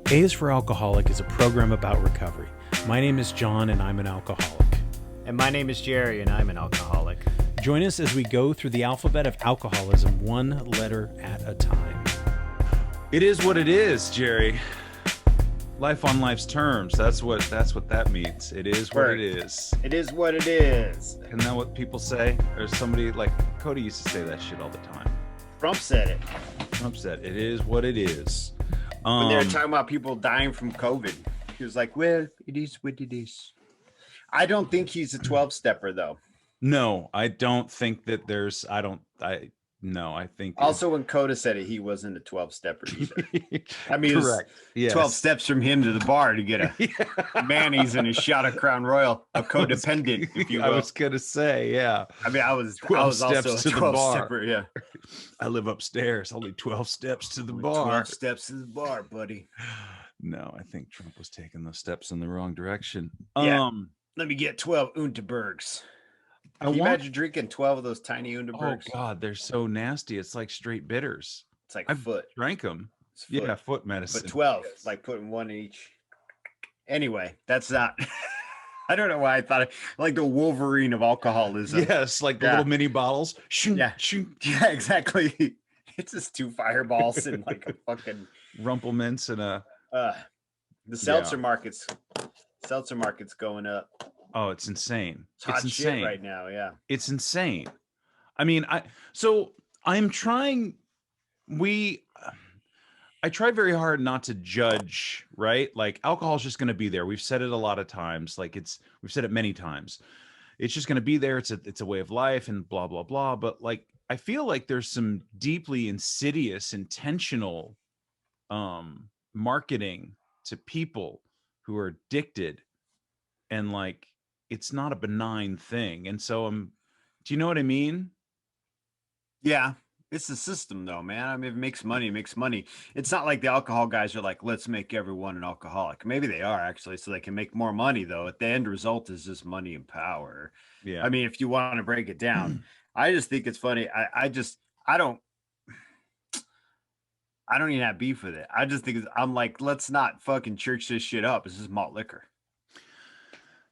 A is for Alcoholic is a program about recovery. My name is John and I'm an alcoholic. And my name is Jerry and I'm an alcoholic. Join us as we go through the alphabet of alcoholism one letter at a time. It is what it is, Jerry. Life on life's terms. That's what that means. It is what it is. It is what it is. Isn't that what people say? Or somebody like Cody used to say that shit all the time. Trump said it. Trump said, "It is what it is." When they were talking about people dying from COVID, he was like, "Well, it is what it is." I don't think he's a 12-stepper though. No, I don't think that there's. I think. Also, when Coda said it, he wasn't a 12-stepper either. I mean, correct. Yes. 12 steps from him to the bar to get a mayonnaise and a shot of Crown Royal, a codependent, if you will. I was gonna say, yeah. I mean, I was also a 12-stepper. Yeah. I live upstairs. Only 12 steps to the Only bar. 12 steps to the bar, buddy. No, I think Trump was taking those steps in the wrong direction. Yeah. Let me get 12 Unterbergs. Can you imagine drinking 12 of those tiny Unterbergs? Oh God, they're so nasty. It's like straight bitters. It's like I've foot. Drank them. Foot. Yeah, foot medicine. But 12, like putting one in each. Anyway, that's not. I don't know why I thought like the Wolverine of alcoholism. Yes, like the little mini bottles. Yeah, exactly. It's just 2 fireballs and like a fucking Rumplements and a. The seltzer market's going up. Oh, it's insane. It's hot shit right now. Yeah, it's insane. I mean, I'm trying. I try very hard not to judge, right? Like alcohol is just going to be there. We've said it a lot of times. Like we've said it many times. It's just going to be there. It's a way of life and blah, blah, blah. But like, I feel like there's some deeply insidious, intentional marketing to people who are addicted, and like, it's not a benign thing. And so do you know what I mean? Yeah. It's the system though, man. I mean, if it makes money. It's not like the alcohol guys are like, let's make everyone an alcoholic. Maybe they are actually, so they can make more money though. At the end result is just money and power. Yeah. I mean, if you want to break it down, I just think it's funny. I don't even have beef with it. I just think I'm like, let's not fucking church this shit up. This is malt liquor.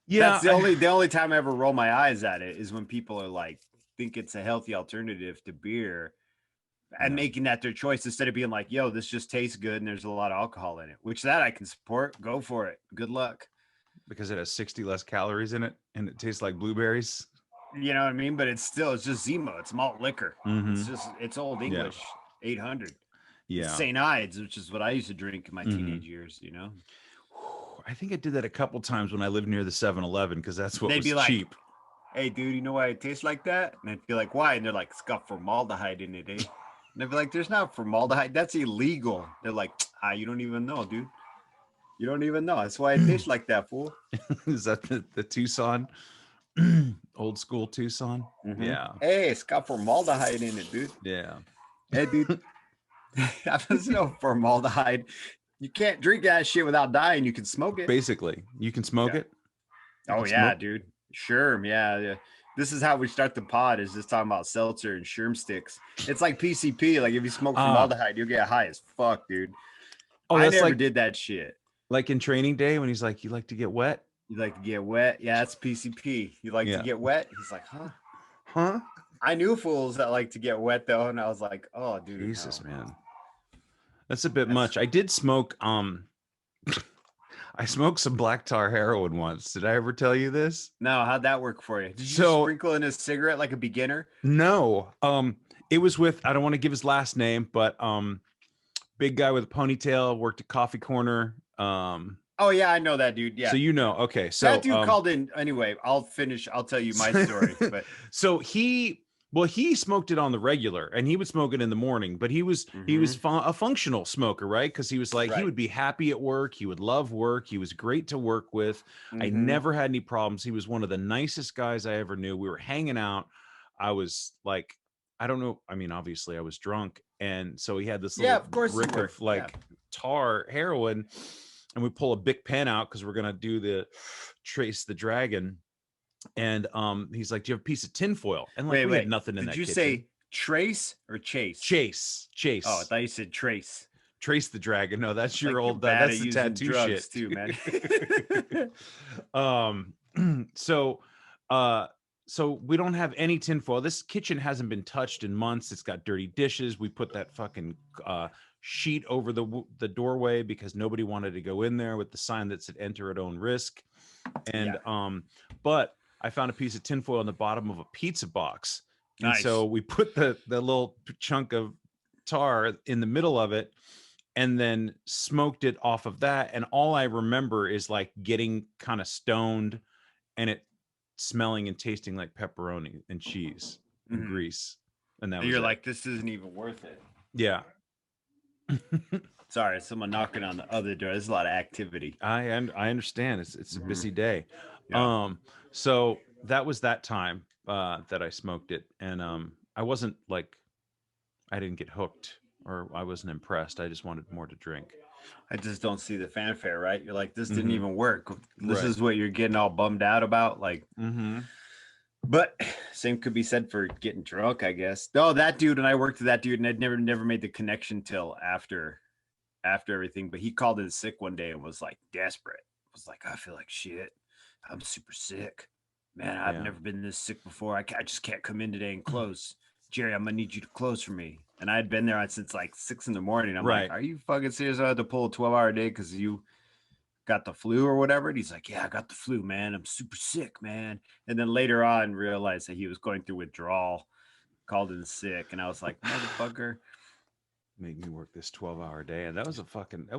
Yeah. That's the only time I ever roll my eyes at it is when people are like, think it's a healthy alternative to beer and making that their choice instead of being like, yo, this just tastes good and there's a lot of alcohol in it, which that I can support. Go for it. Good luck. Because it has 60 less calories in it and it tastes like blueberries. You know what I mean? But it's just Zima. It's malt liquor. Mm-hmm. It's old English, 800. Yeah. St. Ides, which is what I used to drink in my teenage years, you know? I think I did that a couple times when I lived near the 7-Eleven because that's what was like, cheap. Hey, dude, you know why it tastes like that? And I'd be like, why? And they're like, it's got formaldehyde in it, eh? And I'd be like, there's not formaldehyde. That's illegal. They're like, you don't even know, dude. You don't even know. That's why it tastes like that, fool. Is that the Tucson? Old school Tucson? Mm-hmm. Yeah. Hey, it's got formaldehyde in it, dude. Yeah. Hey, dude. There's no formaldehyde. You can't drink that shit without dying. You can smoke it. Basically, you can smoke it. Oh, yeah, dude. Sherm, yeah. This is how we start the pod, is just talking about seltzer and Sherm sticks. It's like PCP. Like if you smoke formaldehyde, you'll get high as fuck, dude. I never did that shit. Like in Training Day when he's like, you like to get wet? You like to get wet? Yeah, that's PCP. You like to get wet? He's like, huh? I knew fools that like to get wet though, and I was like, oh, dude. Jesus, man. That's a bit much. I did smoke I smoked some black tar heroin once. Did I ever tell you this? No, how'd that work for you? Did you sprinkle in a cigarette like a beginner? No. It was with, I don't want to give his last name, but big guy with a ponytail, worked at Coffee Corner. Oh yeah, I know that dude. Yeah. So you know, okay. So that dude called in anyway. I'll tell you my story. But so he smoked it on the regular, and he would smoke it in the morning, but he was a functional smoker, right? Because he was like, he would be happy at work. He would love work. He was great to work with. I never had any problems. He was one of the nicest guys I ever knew. We were hanging out. I was like, I don't know. I mean, obviously I was drunk. And so he had this little brick of like tar heroin, and we pull a big pen out because we're going to do the Trace the Dragon. And he's like, do you have a piece of tinfoil? And like, we had nothing in that kitchen. Did you say Trace or Chase? Chase. Oh, I thought you said Trace. Trace the Dragon. No, that's your Like, old. you're bad That's at the using tattoo drugs shit too, man. So, uh, so we don't have any tinfoil. This kitchen hasn't been touched in months. It's got dirty dishes. We put that fucking sheet over the doorway because nobody wanted to go in there with the sign that said "Enter at own risk." And but I found a piece of tinfoil in the bottom of a pizza box, and Nice. so we put the little chunk of tar in the middle of it, and then smoked it off of that. And all I remember is like getting kind of stoned and it smelling and tasting like pepperoni and cheese and grease. And that So was you're it. like, this isn't even worth it. Yeah. Sorry, someone knocking on the other door. There's a lot of activity. I understand. It's a busy day. Yeah. So that was that time that I smoked it. And I wasn't like, I didn't get hooked or I wasn't impressed. I just wanted more to drink. I just don't see the fanfare, right? You're like, this didn't even work. This Right. is what you're getting all bummed out about. Like, but same could be said for getting drunk, I guess. No, that dude, and I worked with that dude, and I'd never made the connection till after everything. But he called in sick one day and was like desperate. Was like, I feel like shit. I'm super sick, man. I've never been this sick before. I just can't come in today and close. Jerry, I'm gonna need you to close for me. And I had been there since like 6 a.m. I'm like, are you fucking serious? I had to pull a 12-hour day because you got the flu or whatever. And he's like, yeah, I got the flu, man. I'm super sick, man. And then later on realized that he was going through withdrawal, called in sick. And I was like, motherfucker. Make me work this 12-hour day. And that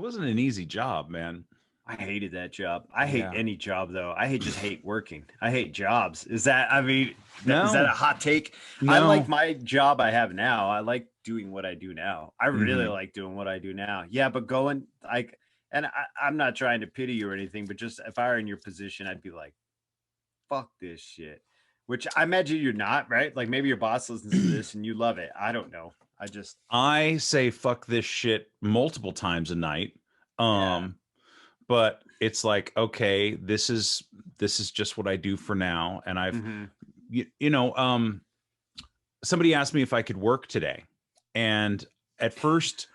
wasn't an easy job, man. I hated that job. I hate any job though. I just hate working. I hate jobs. Is that is that a hot take? No. I like my job I have now. I like doing what I do now. I really like doing what I do now. Yeah, but going like, and I'm not trying to pity you or anything, but just if I were in your position, I'd be like, fuck this shit. Which I imagine you're not, right? Like maybe your boss listens to this and you love it. I don't know. I say fuck this shit multiple times a night. But it's like, okay, this is just what I do for now. And I've, somebody asked me if I could work today. And at first,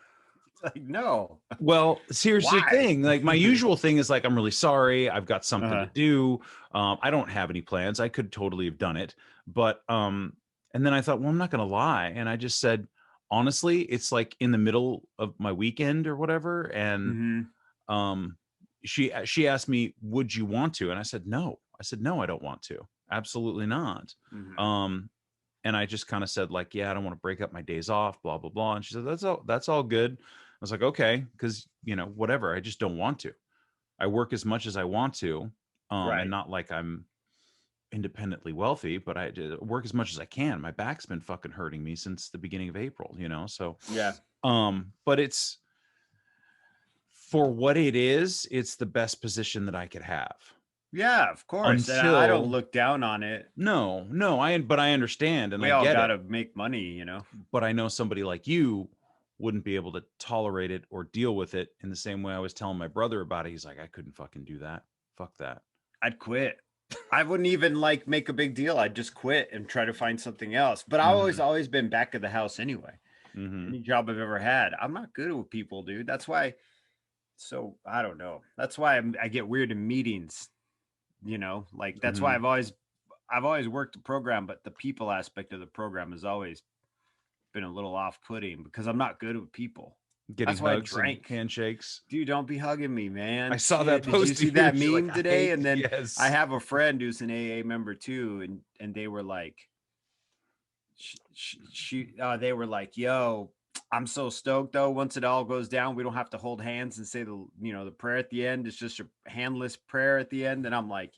like, no. Well, here's the thing. Like my usual thing is like, I'm really sorry. I've got something to do. I don't have any plans. I could totally have done it. But, and then I thought, well, I'm not going to lie. And I just said, honestly, it's like in the middle of my weekend or whatever. And, she asked me, would you want to? And I said, no. No, I don't want to. Absolutely not. And I just kind of said like, yeah, I don't want to break up my days off, blah, blah, blah. And she said, that's all good. I was like, okay. Cause whatever. I just don't want to. I work as much as I want to. And not like I'm independently wealthy, but I work as much as I can. My back's been fucking hurting me since the beginning of April, So, but it's, for what it is, it's the best position that I could have. Yeah, of course. And I don't look down on it. No, but I understand, and we all gotta make money, But I know somebody like you wouldn't be able to tolerate it or deal with it in the same way I was telling my brother about it. He's like, I couldn't fucking do that. Fuck that. I'd quit. I wouldn't even like make a big deal. I'd just quit and try to find something else. But I've always been back of the house anyway. Any job I've ever had. I'm not good with people, dude. That's why. So I don't know. That's why I get weird in meetings, like that's why I've always worked the program, but the people aspect of the program has always been a little off-putting because I'm not good with people. Getting hugs and handshakes. Dude, don't be hugging me, man. I saw that post. Did you see that meme today? And then yes. I have a friend who's an AA member too, and they were like, they were like, yo, I'm so stoked though. Once it all goes down, we don't have to hold hands and say the prayer at the end. It's just a handless prayer at the end. And I'm like,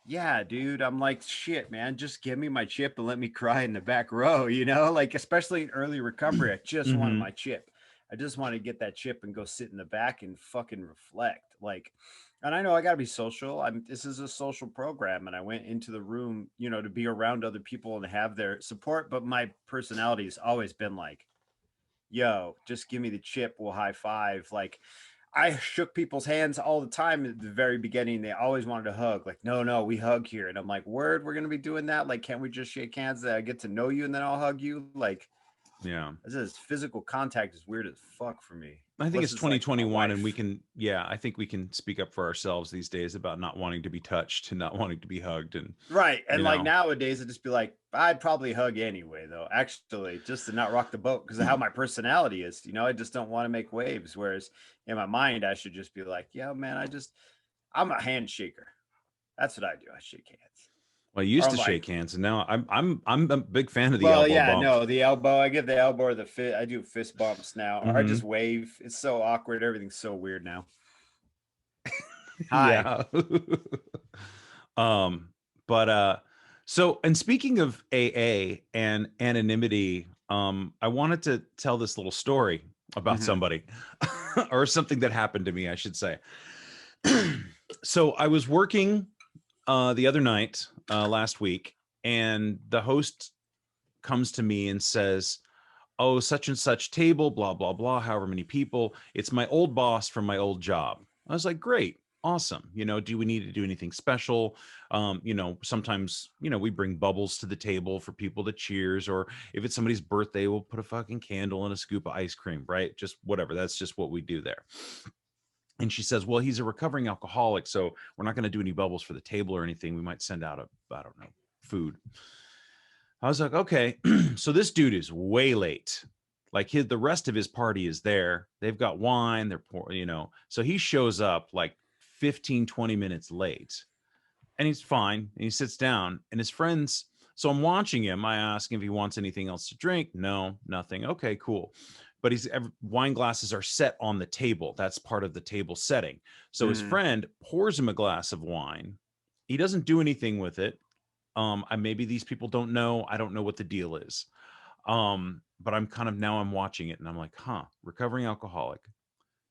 yeah, dude. I'm like, shit, man. Just give me my chip and let me cry in the back row. Like especially in early recovery, I just wanted my chip. I just want to get that chip and go sit in the back and fucking reflect. Like, and I know I got to be social. This is a social program, and I went into the room, to be around other people and have their support. But my personality has always been like, yo, just give me the chip, we'll high five. Like I shook people's hands all the time at the very beginning. They always wanted to hug. Like, no, we hug here. And I'm like, word, we're gonna be doing that. Like, can't we just shake hands that I get to know you and then I'll hug you? Like, Yeah. This physical contact is weird as fuck for me. I think it's 2021 and wife. I think we can speak up for ourselves these days about not wanting to be touched and not wanting to be hugged. And right. And like nowadays, I'd just be like, I'd probably hug anyway, though, actually, just to not rock the boat because of how my personality is. I just don't want to make waves. Whereas in my mind, I should just be like, yeah, man, I'm a handshaker. That's what I do. I shake hands. Well, I used to shake hands, and now I'm a big fan of the elbow bump. No, the elbow. I give the elbow or the fist. I do fist bumps now, or I just wave. It's so awkward. Everything's so weird now. Hi. Yeah. So, and speaking of AA and anonymity, I wanted to tell this little story about somebody or something that happened to me, I should say. So I was working the other night, last week, and the host comes to me and says, oh, such and such table, blah, blah, blah, however many people. It's my old boss from my old job. I was like, great, awesome. Do we need to do anything special? Sometimes, we bring bubbles to the table for people to cheers, or if it's somebody's birthday, we'll put a fucking candle and a scoop of ice cream, right? Just whatever. That's just what we do there. And she says, well, he's a recovering alcoholic, so we're not going to do any bubbles for the table or anything. We might send out food. I was like, okay. So this dude is way late. Like the rest of his party is there. They've got wine. They're pouring, So he shows up like 15, 20 minutes late. And he's fine. And he sits down. And his friends, so I'm watching him. I ask him if he wants anything else to drink. No, nothing. Okay, cool. But wine glasses are set on the table. That's part of the table setting. So his friend pours him a glass of wine. He doesn't do anything with it. Maybe these people don't know. I don't know what the deal is. But I'm watching it and I'm like, recovering alcoholic.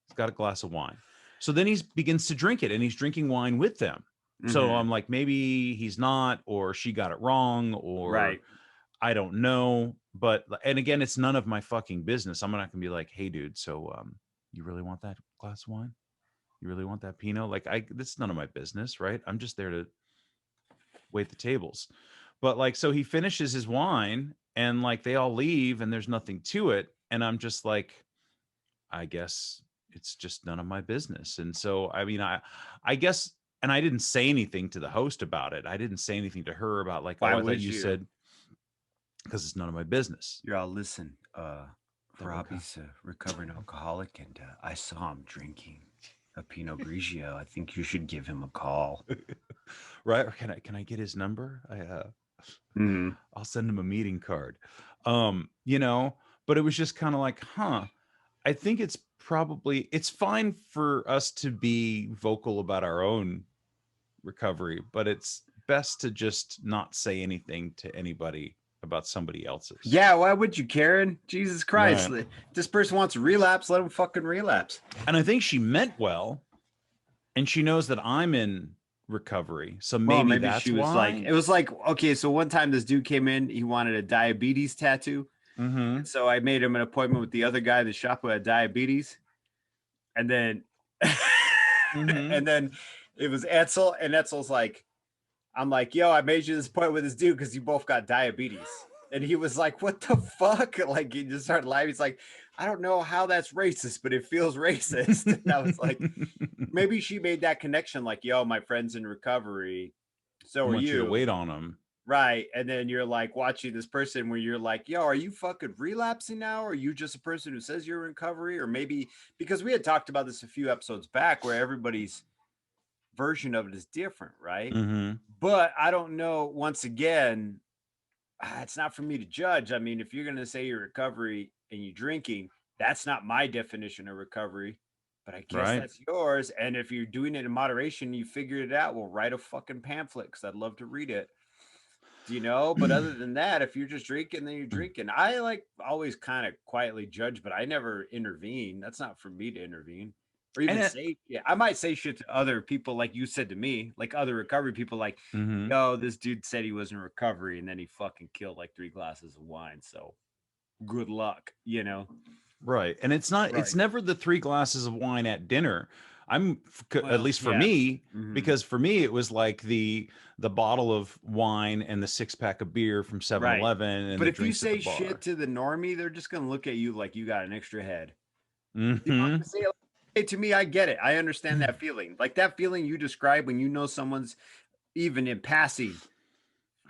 He's got a glass of wine. So then he begins to drink it and he's drinking wine with them. So I'm like, maybe he's not, or she got it wrong, or right. I don't know. And again, it's none of my fucking business. I'm not gonna be like, hey dude, so you really want that glass of wine? You really want that Pinot? Like that's none of my business, right? I'm just there to wait the tables. But so he finishes his wine and they all leave and there's nothing to it. And I'm just like, I guess it's just none of my business. And so, I guess, and I didn't say anything to the host about it. I didn't say anything to her about I thought you said, because it's none of my business. You're all, listen, Robbie's a recovering alcoholic and I saw him drinking a Pinot Grigio. I think you should give him a call. Right? Or can I get his number? I'll send him a meeting card. But it was just kind of like, I think it's fine for us to be vocal about our own recovery, but it's best to just not say anything to anybody about somebody else's. Yeah, why would you, Karen? Jesus Christ. Right. This person wants to relapse, let him fucking relapse. And I think she meant well, and she knows that I'm in recovery, so maybe that's she was why. It was like, okay, so one time this dude came in, he wanted a diabetes tattoo. So I made him an appointment with the other guy in the shop who had diabetes, and then and then it was Etzel, and Etzel's like, I'm like, yo, I made you this appointment with this dude because you both got diabetes. And he was like, what the fuck? Like, he just started laughing. He's like, I don't know how that's racist, but it feels racist. And I was like, maybe she made that connection. Like, yo, my friend's in recovery. So are you. You to wait on him. Right. And then you're like watching this person where you're like, yo, are you fucking relapsing now? Or are you just a person who says you're in recovery? Or maybe, because we had talked about this a few episodes back where everybody's version of it is different, right? But I don't know, once again, it's not for me to judge. I mean, if you're going to say you're recovery and you're drinking, that's not my definition of recovery, but I guess that's yours. And if you're doing it in moderation, you figured it out, well, write a fucking pamphlet because I'd love to read it. But other than that, if you're just drinking, then you're drinking. I always kind of quietly judge, but I never intervene. That's not for me to intervene. Or even I might say shit to other people, like you said to me, like other recovery people, like, yo, this dude said he was in recovery and then he fucking killed like 3 glasses of wine. So good luck, Right. And it's not, it's never the 3 glasses of wine at dinner. At least for me, because for me it was like the bottle of wine and the 6-pack of beer from 7-Eleven and but the if you drinks at the say bar. shit to the normie, they're just gonna look at you like you got an extra head. Mm-hmm. Hey, to me, I get it. I understand that feeling. Like that feeling you describe when you know someone's, even in passing,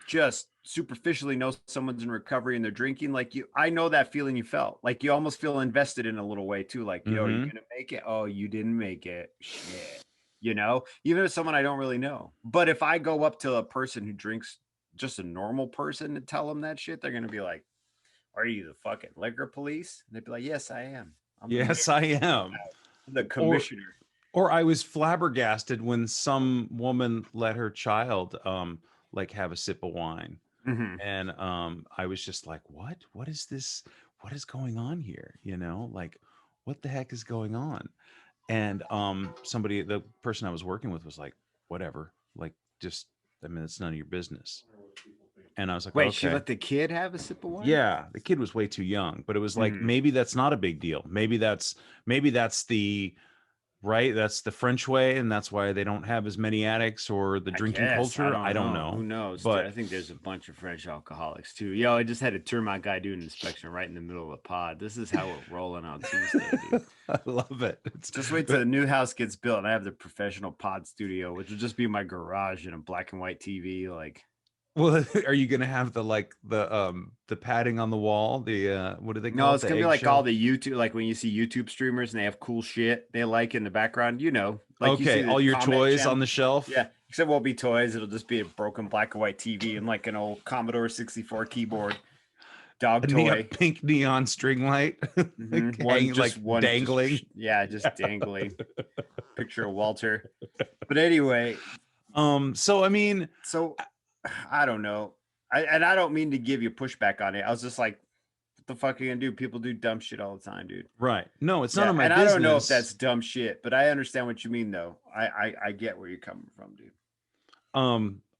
just superficially know someone's in recovery and they're drinking. Like you, I know that feeling you felt. Like you almost feel invested in a little way too. Like, yo, are you gonna make it? Oh, you didn't make it. Shit. You know, even if someone I don't really know. But if I go up to a person who drinks, just a normal person, and tell them that shit, they're gonna be like, "Are you the fucking liquor police?" And they'd be like, "Yes, I am. I'm Yes, I am the commissioner." Or I was flabbergasted when some woman let her child like have a sip of wine. And I was just like, what is this? What is going on here? You know, like what the heck is going on? And the person I was working with was like, whatever, like just, I mean, it's none of your business. And I was like, Wait, okay. she let the kid have a sip of wine? Yeah, the kid was way too young, but it was like, maybe that's not a big deal. Maybe that's the right. That's the French way. And that's why they don't have as many addicts or the drinking culture. I don't know. Who knows? But I think there's a bunch of French alcoholics too. Yo, I just had a termite guy do an inspection right in the middle of the pod. This is how we're rolling on Tuesday, dude. I love it. Just wait till the new house gets built and I have the professional pod studio, which will just be my garage and a black and white TV. Like, well, are you gonna have the padding on the wall? The what do they call no, it? it's gonna be like all the YouTube, like when you see YouTube streamers and they have cool shit they like in the background, you know, like you see all your toys channel on the shelf. Yeah, except it won't be toys. It'll just be a broken black and white TV and like an old Commodore 64 keyboard, dog toy, pink neon string light, dangling. Just dangling. Picture of Walter. But anyway, so I mean, I don't know. I don't mean to give you pushback on it. I was just like, what the fuck are you gonna do? People do dumb shit all the time, dude. Right. No, it's none of my business. business. I don't know if that's dumb shit, but I understand what you mean though. I get where you're coming from, dude.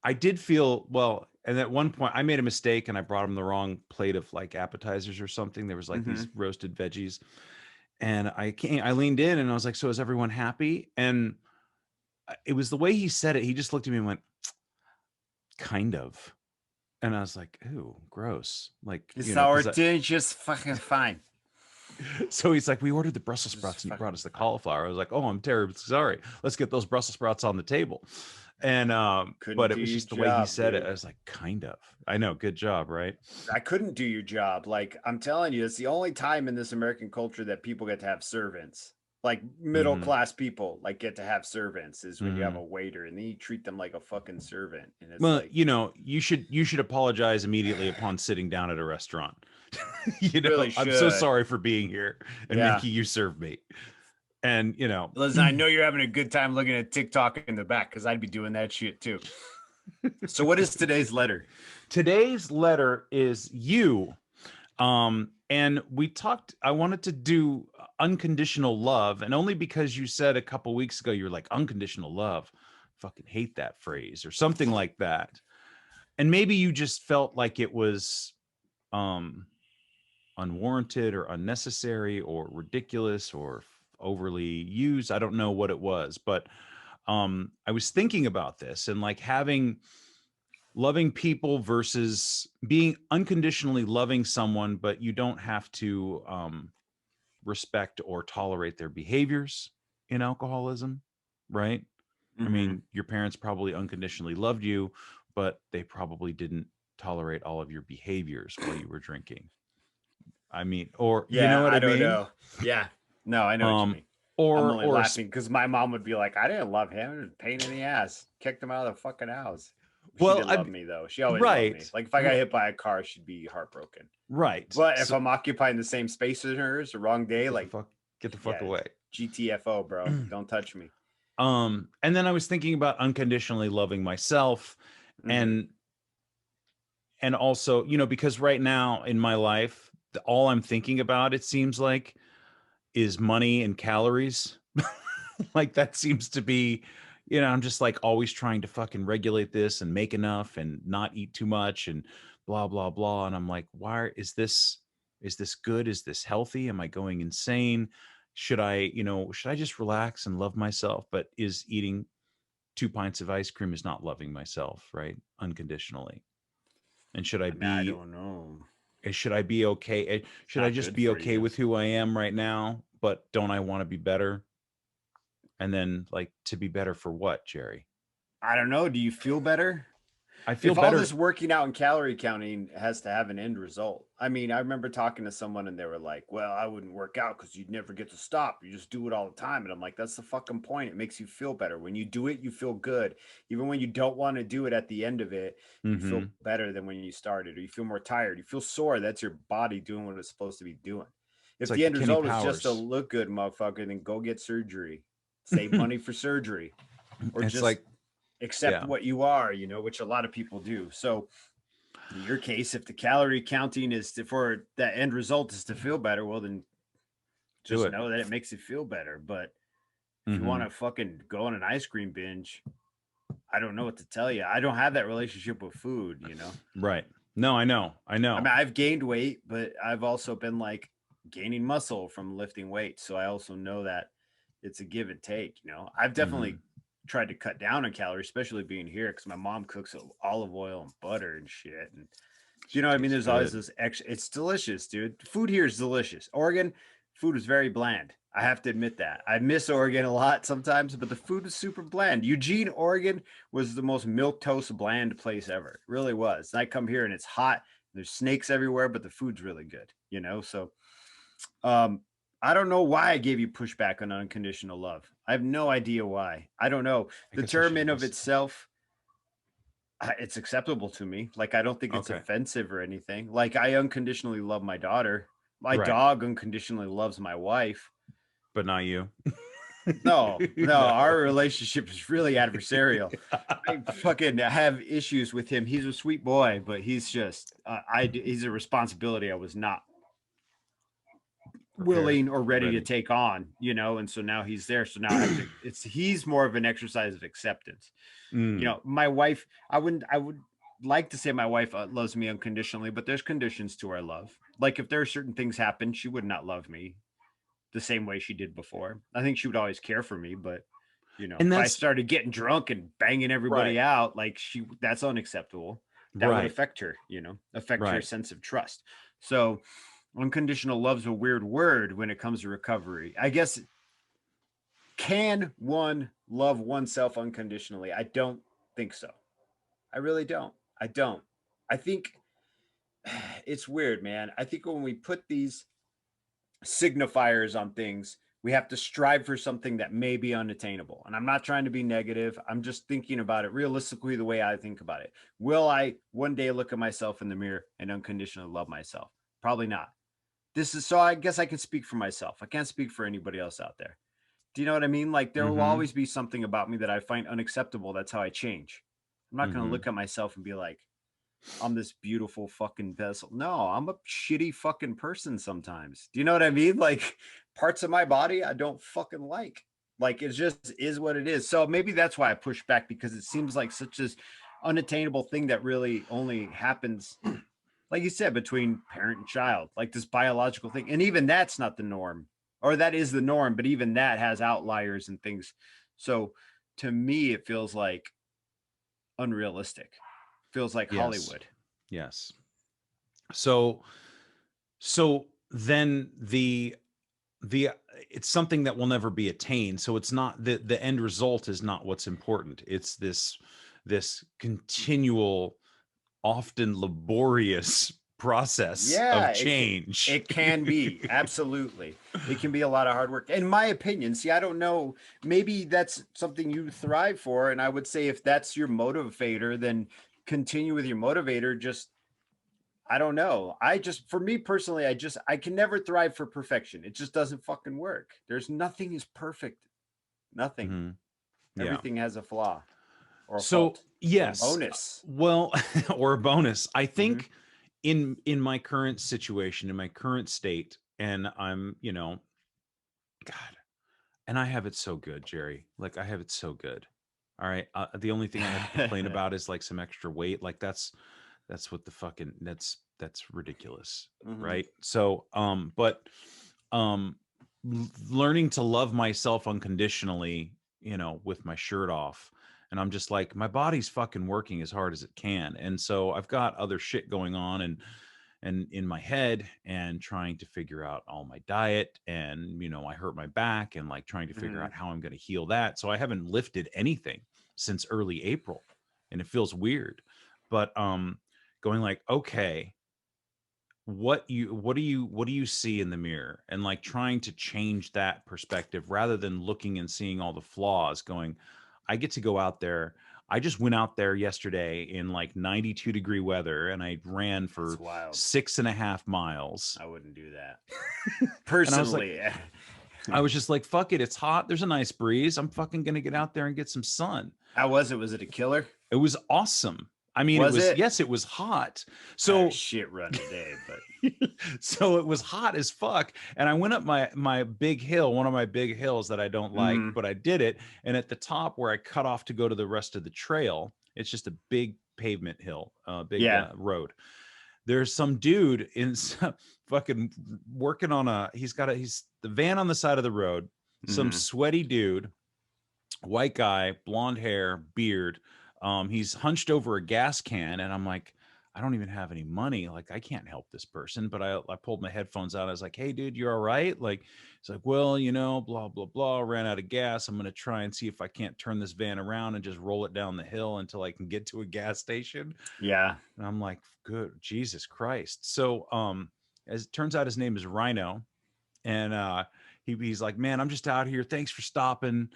I did feel well, and at one point I made a mistake and I brought him the wrong plate of like appetizers or something. There was like these roasted veggies. And I leaned in and I was like, so is everyone happy? And it was the way he said it. He just looked at me and went, kind of. And I was like, ooh, gross. Like, it's our just fucking fine. So he's like, we ordered the Brussels sprouts and he brought us the cauliflower. I was like, oh, I'm terribly sorry. Let's get those Brussels sprouts on the table. And but it was just the way he said it. I was like, kind of. I know, good job, right? I couldn't do your job. Like, I'm telling you, it's the only time in this American culture that people get to have servants. Like middle class people like get to have servants is when you have a waiter and then you treat them like a fucking servant. And it's well, like, you know, you should apologize immediately upon sitting down at a restaurant. You know, really I'm so sorry for being here and making you serve me. And you know, listen, I know you're having a good time looking at TikTok in the back because I'd be doing that shit too. So what is today's letter? Today's letter is you. And we talked, I wanted to do unconditional love, and only because you said a couple weeks ago, you're like, unconditional love, fucking hate that phrase or something like that. And maybe you just felt like it was unwarranted or unnecessary or ridiculous or overly used. I don't know what it was, but I was thinking about this and like loving people versus being unconditionally loving someone, but you don't have to respect or tolerate their behaviors in alcoholism, right? I mean, your parents probably unconditionally loved you, but they probably didn't tolerate all of your behaviors while you were drinking. I mean, or you know what I mean? Know. Yeah. No, I know what you mean. I'm only laughing because my mom would be like, I didn't love him. It was a pain in the ass. Kicked him out of the fucking house. She didn't love me though. She always loved me. Like if I got hit by a car, she'd be heartbroken. Right. But if I'm occupying the same space as hers, the wrong day, get the fuck away. GTFO, bro. Don't touch me. And then I was thinking about unconditionally loving myself and also, you know, because right now in my life, all I'm thinking about, it seems like, is money and calories. Like that seems to be, you know, I'm just like always trying to fucking regulate this and make enough and not eat too much and blah, blah, blah. And I'm like, why is this good? Is this healthy? Am I going insane? should I just relax and love myself? But is eating 2 pints of ice cream is not loving myself, right? Unconditionally. And should I I mean, I be don't know. should I be okay? It's Should I not just good be for okay you. with who I am right now? But don't I want to be better? And then, like, to be better for what, Jerry? I don't know. Do you feel better? I feel If all better. this working out and calorie counting has to have an end result. I mean, I remember talking to someone and they were like, well, I wouldn't work out because you'd never get to stop. You just do it all the time. And I'm like, that's the fucking point. It makes you feel better. When you do it, you feel good. Even when you don't want to do it at the end of it, you feel Mm-hmm. better than when you started, or you feel more tired. You feel sore. That's your body doing what it's supposed to be doing. It's If like the the end Kenny result is just to Powers. look good, motherfucker, then go get surgery. Save money for surgery, or It's just like, accept yeah, what you are, which a lot of people do. So in your case, if the calorie counting is for that end result is to feel better, well, then do just it. know that it makes you feel better. But if you want Mm-hmm. to fucking go on an ice cream binge, I don't know what to tell you. I don't have that relationship with food. Right. No, I know. I I know. mean, I've gained weight, but I've also been like gaining muscle from lifting weights. So I also know that it's a give and take. I've Mm-hmm. definitely tried to cut down on calories, especially being here because my mom cooks olive oil and butter and shit. And She what I mean? tastes There's always good. this extra. It's delicious, dude. Food here is delicious. Oregon food is very bland. I have to admit that. I miss Oregon a lot sometimes, but the food is super bland. Eugene, Oregon was the most milk toast bland place ever. It really was. And I come here and it's hot. There's snakes everywhere, but the food's really good. So um I don't know why I gave you pushback on unconditional love. I have no idea why. I don't know. I The guess I term should in have of listened. itself, it's acceptable to me. Like, I don't think it's Okay. offensive or anything. Like, I unconditionally love my daughter. My Right. dog unconditionally loves my wife. But not you. No, our No. relationship is really adversarial. I fucking have issues with him. He's a sweet boy, but he's just, he's a responsibility I was not Prepared willing or or ready to ready. take on. And so now he's there. So now I have to, he's more of an exercise of acceptance. Mm. My wife, I would like to say my wife loves me unconditionally, but there's conditions to our love. Like, if there are certain things happen, she would not love me the same way she did before. I think she would always care for me, but And if I that's started getting drunk and banging everybody right. out, like, that's unacceptable. That would Right. affect her, affect her Right. sense of trust. So unconditional love's a weird word when it comes to recovery. I guess, can one love oneself unconditionally? I don't think so. I really don't. I don't. I think it's weird, man. I think when we put these signifiers on things, we have to strive for something that may be unattainable. And I'm not trying to be negative. I'm just thinking about it realistically the way I think about it. Will I one day look at myself in the mirror and unconditionally love myself? Probably not. So I guess I can speak for myself. I can't speak for anybody else out there. Do you know what I mean? Like, there will Mm-hmm. always be something about me that I find unacceptable. That's how I change. I'm not going to Mm-hmm. look at myself and be like, I'm this beautiful fucking vessel. No, I'm a shitty fucking person sometimes. Do you know what I mean? Like, parts of my body I don't fucking like. Like, it just is what it is. So maybe that's why I push back, because it seems like such this unattainable thing that really only happens, like you said, between parent and child, like this biological thing. And even that's not the norm, or that is the norm, but even that has outliers and things. So to me, it feels like unrealistic. Feels like Yes. Hollywood. Yes. So then the it's something that will never be attained. So it's not the end result is not what's important. It's this continual, often laborious process Yeah, of change. it can be. Absolutely. It can be a lot of hard work. In my opinion, see, I don't know, maybe that's something you thrive for. And I would say, if that's your motivator, then continue with your motivator. Just, I don't know. For me personally, I can never thrive for perfection. It just doesn't fucking work. Nothing is perfect. Nothing. Mhm. Yeah. Everything has a flaw or a So fault or a yes, bonus. well, or a bonus. I Hmm. think in my current situation, in my current state, and I'm, God, and I have it so good, Jerry. Like, I have it so good. All right. The only thing I have to complain about is like some extra weight. Like, that's what the fucking that's ridiculous, Hmm. right? So, but um learning to love myself unconditionally, with my shirt off. And I'm just like, my body's fucking working as hard as it can. And so I've got other shit going on and in my head, and trying to figure out all my diet, and I hurt my back, and like trying to figure out how I'm going to heal that. So I haven't lifted anything since early April, and it feels weird. But going like, okay, what do you see in the mirror, and like trying to change that perspective rather than looking and seeing all the flaws. Going, I get to go out there. I just went out there yesterday in like 92-degree weather, and I ran for 6.5 miles. I wouldn't do that And I was like, personally. I was just like, fuck it, it's hot, there's a nice breeze, I'm fucking gonna get out there and get some sun. How was it? Was it a killer? It was awesome. I mean, yes, it was hot. So shit run today, but so it was hot as fuck. And I went up my big hill, one of my big hills that I don't like, but I did it. And at the top where I cut off to go to the rest of the trail, it's just a big pavement hill, road. There's some dude in fucking working on he's the van on the side of the road, some sweaty dude, white guy, blonde hair, beard. He's hunched over a gas can, and I'm like, I don't even have any money. Like, I can't help this person. But I pulled my headphones out. I was like, hey, dude, you're all right? Like, he's like, well, blah, blah, blah. Ran out of gas. I'm going to try and see if I can't turn this van around and just roll it down the hill until I can get to a gas station. Yeah. And I'm like, good, Jesus Christ. So as it turns out, his name is Rhino. And he's like, man, I'm just out here. Thanks for stopping.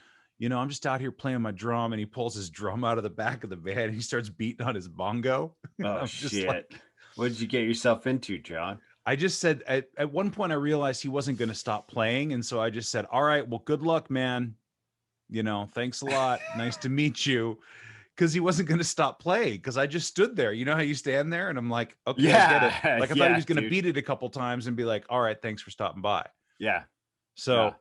I'm just out here playing my drum. And he pulls his drum out of the back of the van and he starts beating on his bongo. Oh, shit. Like, what did you get yourself into, John? I just said, at one point I realized he wasn't going to stop playing. And so I just said, all right, well, good luck, man. Thanks a lot. Nice to meet you. Because he wasn't going to stop playing. Because I just stood there. You know how you stand there? And I'm like, okay, I get it. Like, I thought he was going to beat it a couple times and be like, all right, thanks for stopping by. Yeah. So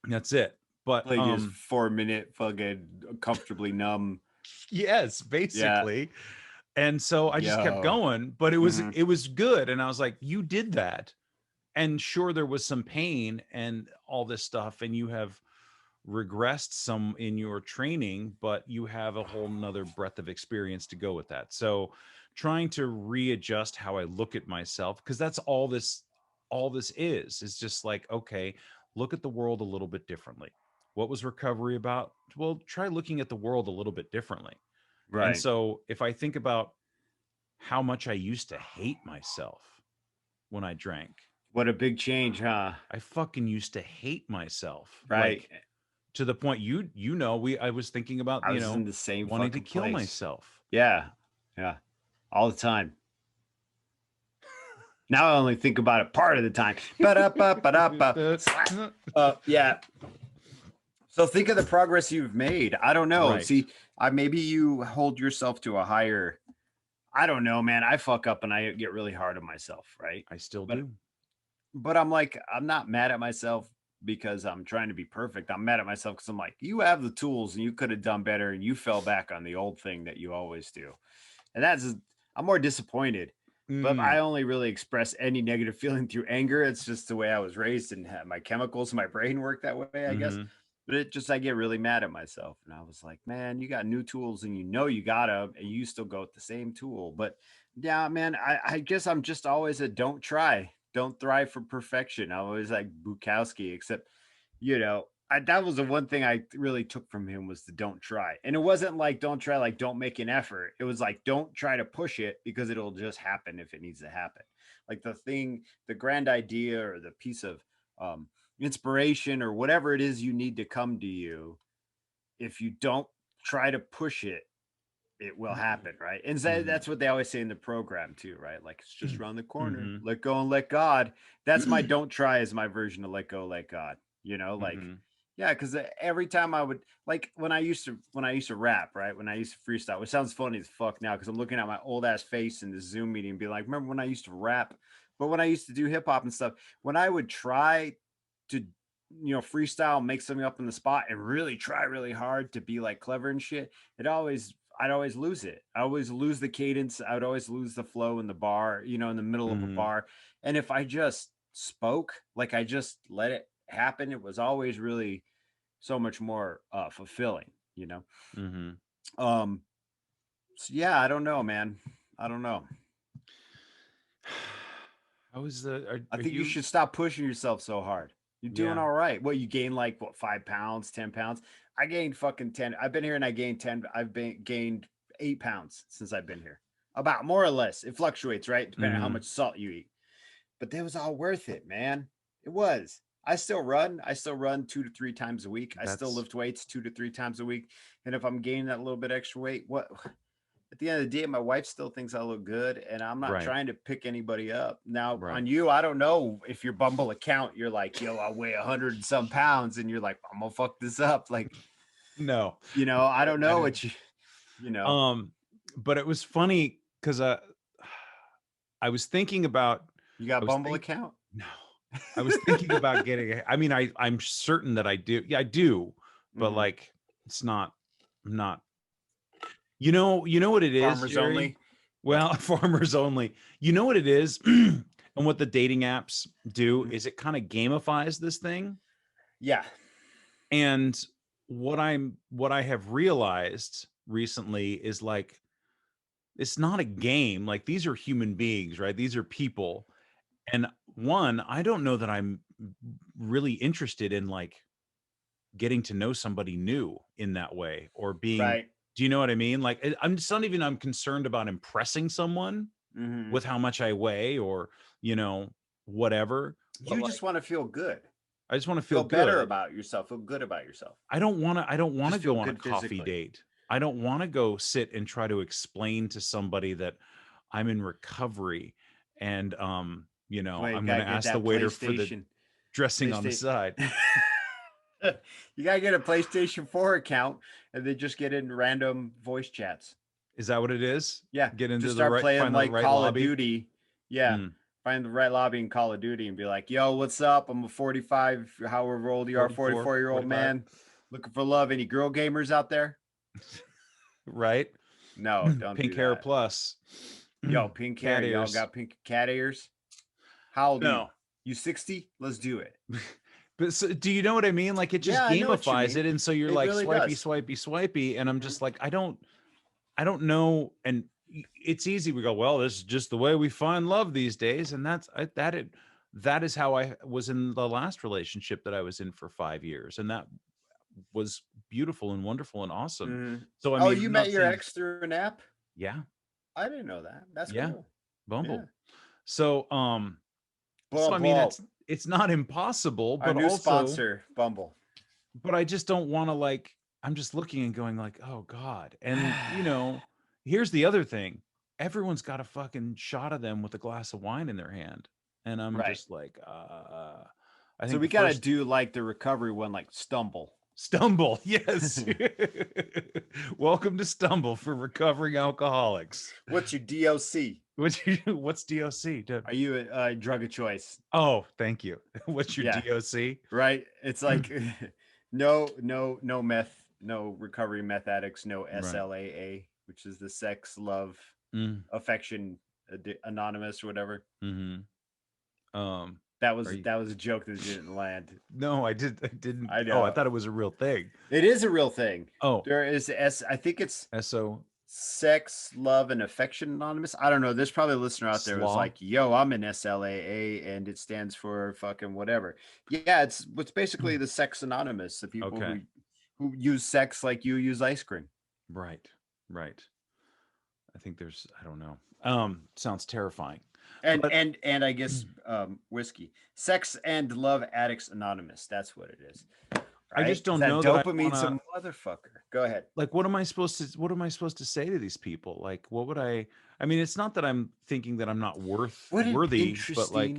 that's it. But like just 4-minute fucking comfortably numb. Yes, basically. Yeah. And so I just kept going, but it was good. And I was like, you did that. And sure, there was some pain and all this stuff, and you have regressed some in your training, but you have a whole nother breadth of experience to go with that. So trying to readjust how I look at myself, because that's all this is just like, okay, look at the world a little bit differently. What was recovery about? Well, try looking at the world a little bit differently. Right. And so if I think about how much I used to hate myself when I drank. What a big change, huh? I fucking used to hate myself. Right. Like, to the point, I was thinking about, in the same wanting to kill myself. Yeah. Yeah. All the time. Now I only think about it part of the time. Yeah. So think of the progress you've made. I don't know. Right. See, maybe you hold yourself to a higher, I don't know, man. I fuck up and I get really hard on myself, right? I still do. But I'm like, I'm not mad at myself because I'm trying to be perfect. I'm mad at myself because I'm like, you have the tools and you could have done better and you fell back on the old thing that you always do. And I'm more disappointed. But I only really express any negative feeling through anger. It's just the way I was raised and my chemicals in my brain work that way, I guess. But I get really mad at myself. And I was like, man, you got new tools and you got them and you still go with the same tool. But yeah, man, I guess I'm just always don't try. Don't thrive for perfection. I always like Bukowski, except, that was the one thing I really took from him was the don't try. And it wasn't like, don't try, like, don't make an effort. It was like, don't try to push it because it'll just happen if it needs to happen. Like the grand idea or the piece of inspiration or whatever it is you need to come to you. If you don't try to push it, it will happen. Right. And that's what they always say in the program too, right? Like, it's just around the corner, let go and let God. That's my don't try is my version of let go, let God, yeah, because every time I would, like, when I used to rap, right, when I used to freestyle, which sounds funny as fuck now because I'm looking at my old ass face in the Zoom meeting and be like, remember when I used to rap? But when I used to do hip hop and stuff, when I would try to, freestyle, make something up on the spot and really try really hard to be like clever and shit, I'd always lose it. I always lose the cadence. I would always lose the flow in the bar, in the middle of a bar. And if I just spoke, like I just let it happened, it was always really so much more fulfilling, you know. Um so yeah, I don't know, man. I don't know. How is I think you should stop pushing yourself so hard. You're doing all right. Well, you gained like what, 5 pounds, 10 pounds. I gained fucking 10. I've been here and I gained 10. Gained 8 pounds since I've been here. About, more or less. It fluctuates, right? Depending on how much salt you eat. But that was all worth it, man. It was. I still run. I still run 2 to 3 times a week. I still lift weights 2 to 3 times a week. And if I'm gaining that little bit extra weight, what, at the end of the day, my wife still thinks I look good, and I'm not trying to pick anybody up. Now, on you, I don't know if your Bumble account, you're like, yo, I weigh 100 and some pounds, and you're like, I'm gonna fuck this up. Like, no, you know, I don't know what you know. But it was funny because I was thinking about. You got a Bumble account? No, I was thinking about getting. I mean, I'm certain that I do. Yeah, I do, but like, it's not. I'm not. You know what it is? Farmers Jerry? only. Well, farmers only. You know what it is, and what the dating apps do is it kind of gamifies this thing. Yeah. And what I have realized recently is like, it's not a game. Like, these are human beings, right? These are people. And one, I don't know that I'm really interested in like getting to know somebody new in that way, or being. Do you know what I mean? Like, I'm concerned about impressing someone with how much I weigh, or, you know, whatever. You just want to feel good. I just want to feel better about yourself. Feel good about yourself. I don't want to go on a coffee date. I don't want to go sit and try to explain to somebody that I'm in recovery, and you know, I'm going to ask the waiter for the dressing on the side. You gotta get a PlayStation 4 account and then just get in random voice chats. Is that what it is? Yeah. Get into just start playing like Call of Duty. Yeah. Find the right lobby in Call of Duty and be like, yo, what's up? I'm a 45, however old you are, 44-year-old man looking for love. Any girl gamers out there? Right? No, don't Pink do hair that. plus. Yo, pink hair. Y'all got pink cat ears? How old are you? You 60? Let's do it. But so, do you know what I mean? Like, it just gamifies it, and so you're like, really swipey, and I'm just like, I don't know. And it's easy. We go, well, this is just the way we find love these days, and that is how I was in the last relationship that I was in for 5 years, and that was beautiful and wonderful and awesome. So I mean, you met your ex through an app? Yeah, I didn't know that. That's cool. Bumble. Yeah. So so I mean, it's not impossible, but our new also sponsor, Bumble. But I just don't want to, like, I'm just looking and going like, oh God. And you know, here's the other thing. Everyone's got a fucking shot of them with a glass of wine in their hand. And I'm just like, I think so we got to do like the recovery one, like Stumble. Yes. Welcome to Stumble for recovering alcoholics. What's your DOC? What's DOC? Are you a drug of choice? Oh, thank you. What's your DOC? Right. It's like no meth, no recovery meth addicts, no SLAA, which is the sex, love, affection, anonymous or whatever. That was a joke that didn't land. No, I didn't. I know. Oh, I thought it was a real thing. It is a real thing. Oh, there is I think it's SO. Sex, love, and affection anonymous. I don't know. There's probably a listener out there who's like, yo, I'm an SLAA and it stands for fucking whatever. Yeah, it's basically the sex anonymous, the people who use sex like you use ice cream. Right. I think I don't know. Sounds terrifying. And I guess whiskey. Sex and Love Addicts Anonymous. That's what it is. Right? I just don't know that dopamine's a motherfucker. Go ahead. Like, what am I supposed to say to these people? Like, what would I mean, it's not that I'm thinking that I'm not worthy, but like,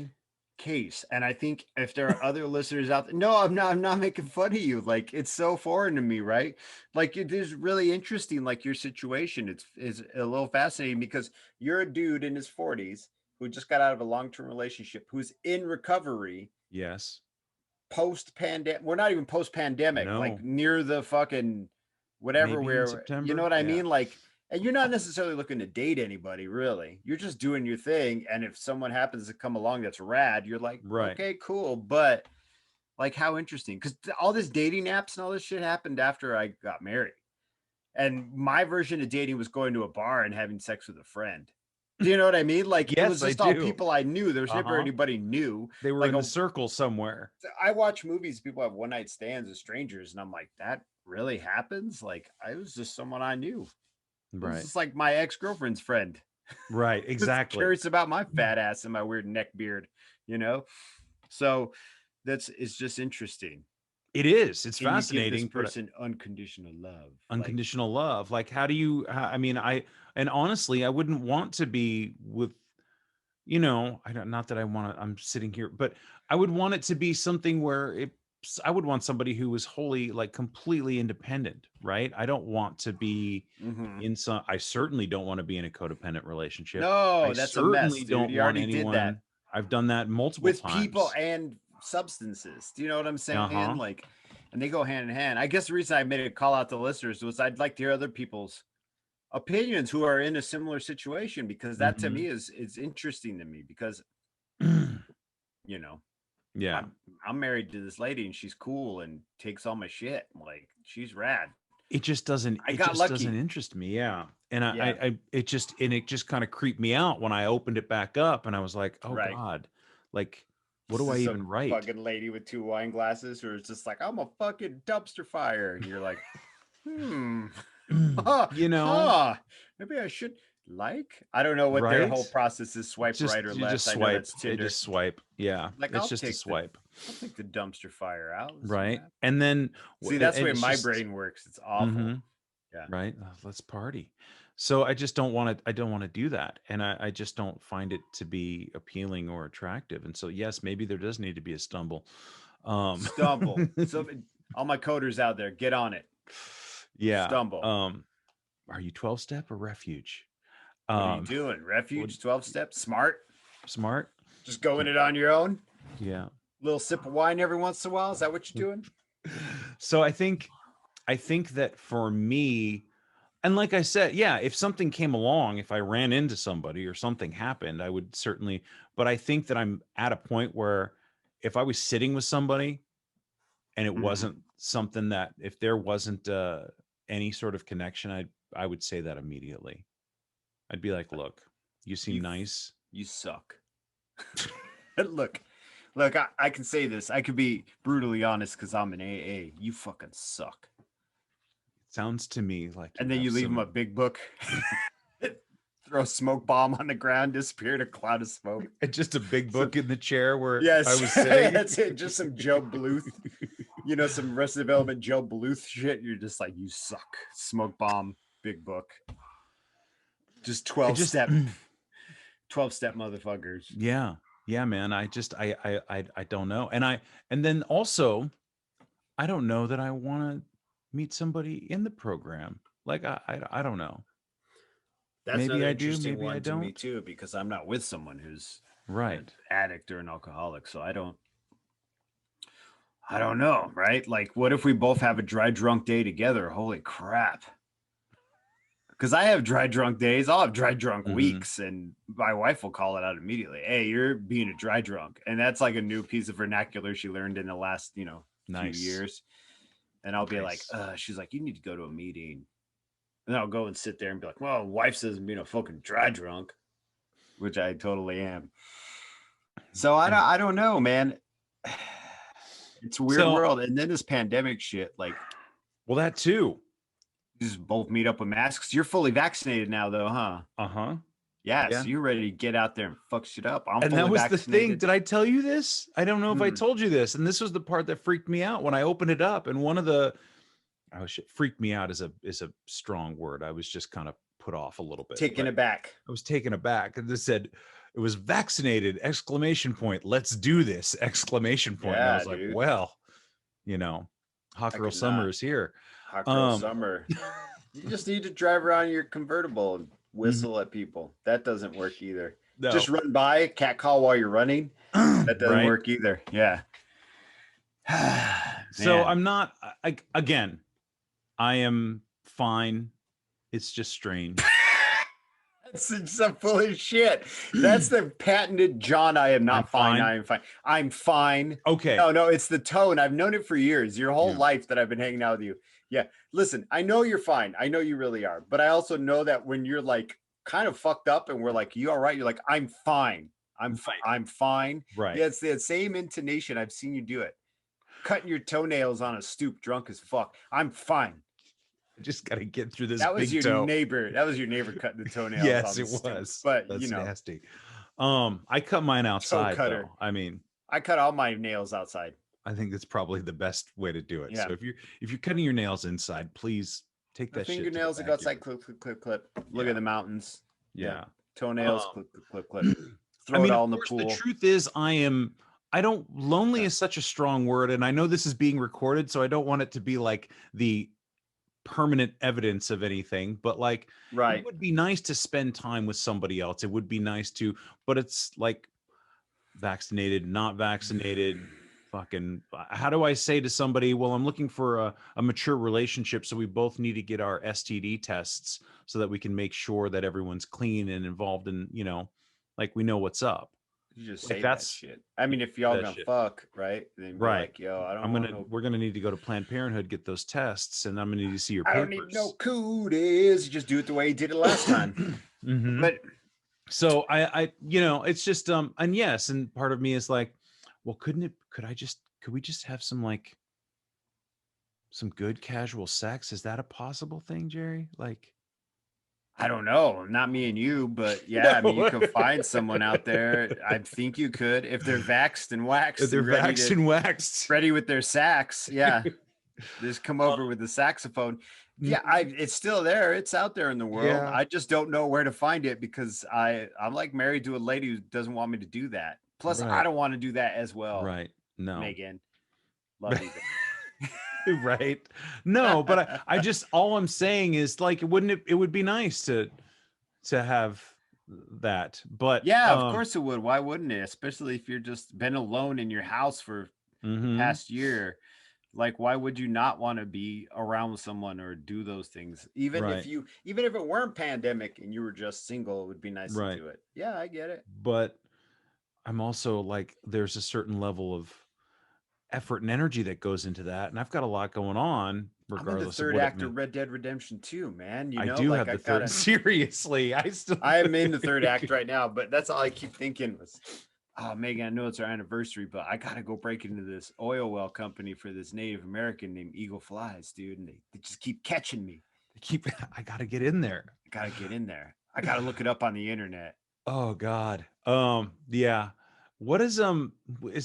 case. And I think if there are other listeners out there, no, I'm not making fun of you. Like, it's so foreign to me, right? Like, it is really interesting. Like, your situation is a little fascinating because you're a dude in his 40s who just got out of a long-term relationship, who's in recovery. Yes. Post-pandemic, we're not even post-pandemic, like near the fucking whatever. Maybe September. You know what I mean? Like, and you're not necessarily looking to date anybody, really. You're just doing your thing. And if someone happens to come along that's rad, you're like, okay, cool. But Like, how interesting. Because all this dating apps and all this shit happened after I got married. And my version of dating was going to a bar and having sex with a friend. Do you know what I mean? Like, it was Yes, I just all do. people I knew. There was never anybody new. They were like in the circle somewhere. I watch movies, people have one night stands with strangers, and I'm like, that really happens? Like, I was just someone I knew. It was just like my ex-girlfriend's friend. Right, exactly. Curious about my fat ass and my weird neck beard, you know? So it's just interesting. It is. It's Can fascinating. You give this person unconditional love. Unconditional love. Like, how do you? I mean, and honestly, I wouldn't want to be with, you know, I don't. Not that I want to. I'm sitting here, but I would want it to be something where I would want somebody who was wholly, like, completely independent, right? I don't want to be in some. I certainly don't want to be in a codependent relationship. No, that's a mess, dude. Don't You want already anyone. did that. I've done that multiple with times. People and substances. Do you know what I'm saying? Like, and they go hand in hand. I guess the reason I made a call out to listeners was I'd like to hear other people's opinions who are in a similar situation, because that to me is interesting to me, because you know, I'm married to this lady and she's cool and takes all my shit. Like, she's rad. It just doesn't. It just doesn't interest me. Yeah, and it just kind of creeped me out when I opened it back up, and I was like, oh God, like, what do I even write? Fucking lady with 2 wine glasses, who is just like, I'm a fucking dumpster fire, and you're like, you know, maybe I should. Like, I don't know what their whole process is. Swipe right or left. Just swipe. I know that's Tinder. Just swipe. Yeah, like, it's just a swipe. I'll take the dumpster fire out. Right, and then see, that's the way my brain works. It's awful. Yeah. Right. Let's party. So I just don't want to. I don't want to do that, and I just don't find it to be appealing or attractive. And so, yes, maybe there does need to be a stumble. Stumble. So, all my coders out there, get on it. Yeah. Stumble. Are you 12-step or refuge? What are you doing? Refuge, 12-step, smart. Just going it on your own. Yeah. Little sip of wine every once in a while. Is that what you're doing? So I think that for me, and like I said, yeah, if something came along, if I ran into somebody or something happened, I would certainly. But I think that I'm at a point where if I was sitting with somebody and it wasn't something that, if there wasn't any sort of connection, I would say that immediately. I'd be like, look, you seem nice. You suck. Look, I can say this. I could be brutally honest because I'm an AA. You fucking suck. It sounds to me like. And then you leave him a big book. Throw a smoke bomb on the ground, disappear in a cloud of smoke. And just a big book in the chair where I was sitting. That's it. Just some Joe Bluth. You know, some Arrested Development Joe Bluth shit. You're just like, you suck. Smoke bomb, big book. Just 12-step motherfuckers. Yeah, man. I don't know, and then also, I don't know that I want to meet somebody in the program. Like, I don't know. That's maybe I do. Maybe I don't. To me too, because I'm not with someone who's an addict or an alcoholic, so I don't know, right? Like, what if we both have a dry drunk day together? Holy crap. Because I have dry drunk days, I'll have dry drunk weeks, and my wife will call it out immediately. Hey, you're being a dry drunk. And that's like a new piece of vernacular she learned in the last, few years. And I'll be like, she's like, you need to go to a meeting. And I'll go and sit there and be like, well, wife says I'm being a fucking dry drunk, which I totally am. So I don't know, man. It's a weird world. And then this pandemic shit, like. Well, that too. Just both meet up with masks. You're fully vaccinated now, though, huh? Yeah, so you're ready to get out there and fuck shit up. And that was vaccinated. The thing. Did I tell you this? I don't know if I told you this. And this was the part that freaked me out when I opened it up. And one of the freaked me out is a strong word. I was just kind of put off a little bit. Taken aback. I was taken aback. And this said it was vaccinated! ! Let's do this! ! And I was like, well, hot girl summer is here. Hot girl summer. You just need to drive around your convertible and whistle at people. That doesn't work either. No. Just run by, cat call while you're running. That doesn't work either. Yeah. So I'm not. I am fine. It's just strange. It's some full of shit. That's the patented John. I am not fine. fine. I am fine. I'm fine. Okay. No, it's the tone. I've known it for years, your whole Yeah. life that I've been hanging out with you. Yeah. Listen, I know you're fine. I know you really are. But I also know that when you're like kind of fucked up and we're like, you all right? You're like, I'm fine. I'm fine. Right. Yeah, it's the same intonation. I've seen you do it. Cutting your toenails on a stoop, drunk as fuck. I'm fine. I just got to get through this That was big your toe. neighbor. That was your neighbor cutting the toenails. Yes, on it the stoop. was. But that's you know, nasty. I cut mine outside cutter. though. I mean, I cut all my nails outside. I think that's probably the best way to do it. Yeah. So if you're cutting your nails inside, please take that fingernails shit that go outside. Clip, clip, clip, clip. Look at the mountains. Yeah. Toenails. Clip, clip, clip, clip. Throw I mean, it all of in the course, pool. the truth is, lonely is such a strong word, and I know this is being recorded, so I don't want it to be like the permanent evidence of anything, but like, it would be nice to spend time with somebody else. It would be nice to, but it's like vaccinated, not vaccinated. Fucking, how do I say to somebody, well, I'm looking for a mature relationship, so we both need to get our STD tests so that we can make sure that everyone's clean and involved in, like we know what's up. You just like say that shit. I mean, if y'all gonna fuck, right? Then be like, yo, we're gonna need to go to Planned Parenthood, get those tests, and I'm gonna need to see your papers. I don't need no cooties. Just do it the way you did it last time. But so I it's just and yes, and part of me is like, well, could we just have some good casual sex? Is that a possible thing, Jerry? Like, I don't know, not me and you, but yeah, I mean, you could find someone out there. I think you could, if they're vaxxed and waxed. If they're vaxxed and waxed, ready with their sax. Yeah, just come over with the saxophone. Yeah, it's still there. It's out there in the world. Yeah. I just don't know where to find it because I'm like married to a lady who doesn't want me to do that. Plus, I don't want to do that as well. Right? No, Megan, love you. Right. No, but I just, all I'm saying is like, it would be nice to have that, but yeah, of course it would. Why wouldn't it? Especially if you're just been alone in your house for past year. Like, why would you not want to be around with someone or do those things? Even if it weren't pandemic and you were just single, it would be nice to do it. Yeah, I get it. But I'm also like, there's a certain level of effort and energy that goes into that, and I've got a lot going on. Regardless, I'm in the third act of Red Dead Redemption 2, man. I do have the third. Seriously, I'm in the third act right now, but that's all I keep thinking was, oh, Megan, I know it's our anniversary, but I gotta go break into this oil well company for this Native American named Eagle Flies, dude, and they just keep catching me. I gotta get in there. I gotta look it up on the internet. Oh God. Yeah. What is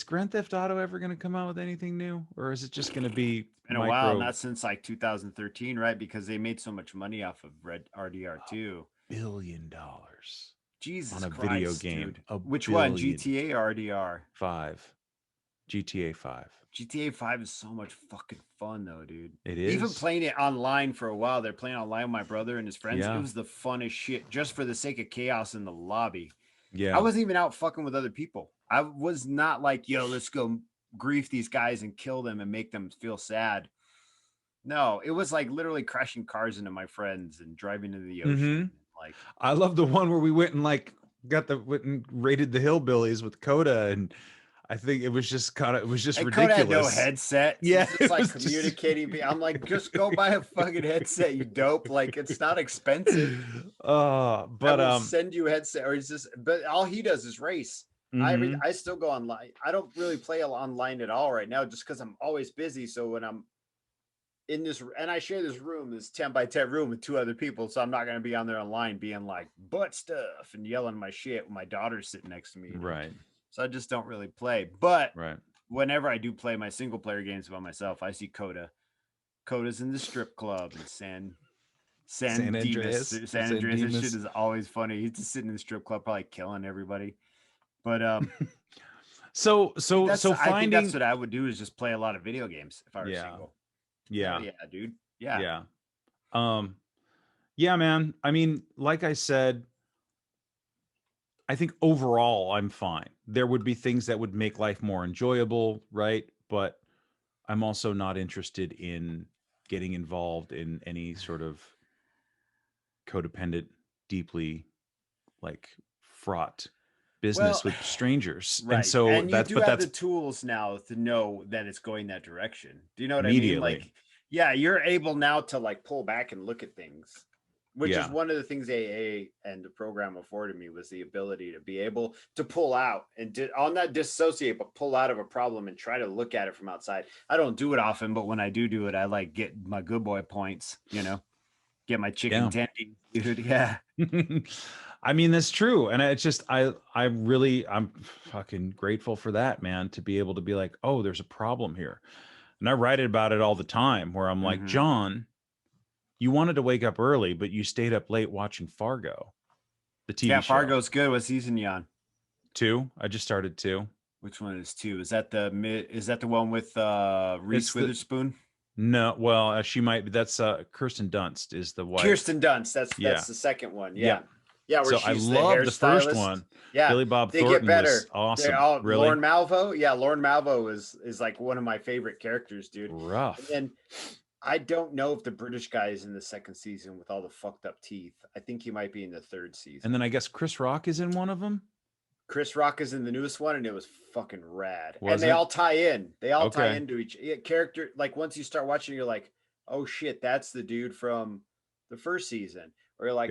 Grand Theft Auto ever going to come out with anything new, or is it just going to be in a while? Not since like 2013, right? Because they made so much money off of RDR2. $1 billion. Jesus on a Christ, video game. Which one? GTA or RDR? 5. GTA 5. GTA 5 is so much fucking fun though, dude. It is. Even playing it online for a while. They're playing online with my brother and his friends. It was the funnest shit just for the sake of chaos in the lobby. Yeah. I wasn't even out fucking with other people. I was not like, yo, let's go grief these guys and kill them and make them feel sad. No, it was like literally crashing cars into my friends and driving into the ocean. Like, I love the one where we went and went and raided the hillbillies with Coda, and I think it was just ridiculous. Coda had no headset. Yeah, it's like communicating. I'm like, just go buy a fucking headset, you dope. Like, it's not expensive. But I will send you a headset, or it's just. But all he does is race. I still go online. I don't really play online at all right now, just because I'm always busy. So when I'm in this, and I share this room, this 10 by 10 room with 2 other people, so I'm not going to be on there online being like butt stuff and yelling my shit when my daughter's sitting next to me. Right. So I just don't really play. But whenever I do play my single player games by myself, I see Coda. Coda's in the strip club in San Andreas. San Andreas. This shit is always funny. He's just sitting in the strip club, probably killing everybody. But so finding, I think that's what I would do, is just play a lot of video games if I were single. Yeah. Yeah, dude. Yeah. Yeah, man. I mean, like I said, I think overall I'm fine. There would be things that would make life more enjoyable, right? But I'm also not interested in getting involved in any sort of codependent, deeply like fraught business with strangers. Right. And so and you that's, do but have that's the tools now to know that it's going that direction. Do you know what I mean? immediately. Like, yeah, you're able now to like pull back and look at things, which is one of the things AA and the program afforded me, was the ability to be able to pull out and I'll not dissociate, but pull out of a problem and try to look at it from outside. I don't do it often, but when I do it, I like get my good boy points, you know, get my chicken tendies, dude. Yeah. I mean, that's true. And it's just, I'm fucking grateful for that, man, to be able to be like, oh, there's a problem here. And I write about it all the time where I'm like, John, you wanted to wake up early, but you stayed up late watching Fargo, the TV show. Yeah, Fargo's good. What season you on? 2. I just started 2. Which one is 2? Is that the one with Reese Witherspoon? No, well, she might be. That's Kirsten Dunst is the wife. Kirsten Dunst. That's the second one. Yeah. Yeah, where I love the first one. Yeah, Billy Bob they Thornton get better. was awesome. Really? Lauren Malvo. Yeah, Lauren Malvo is like one of my favorite characters, dude. Rough. And I don't know if the British guy is in the second season with all the fucked up teeth. I think he might be in the third season. And then I guess Chris Rock is in one of them. Chris Rock is in the newest one, and it was fucking rad. They all tie in. They all tie into each character. Like once you start watching, you're like, oh shit, that's the dude from the first season. Or you're like,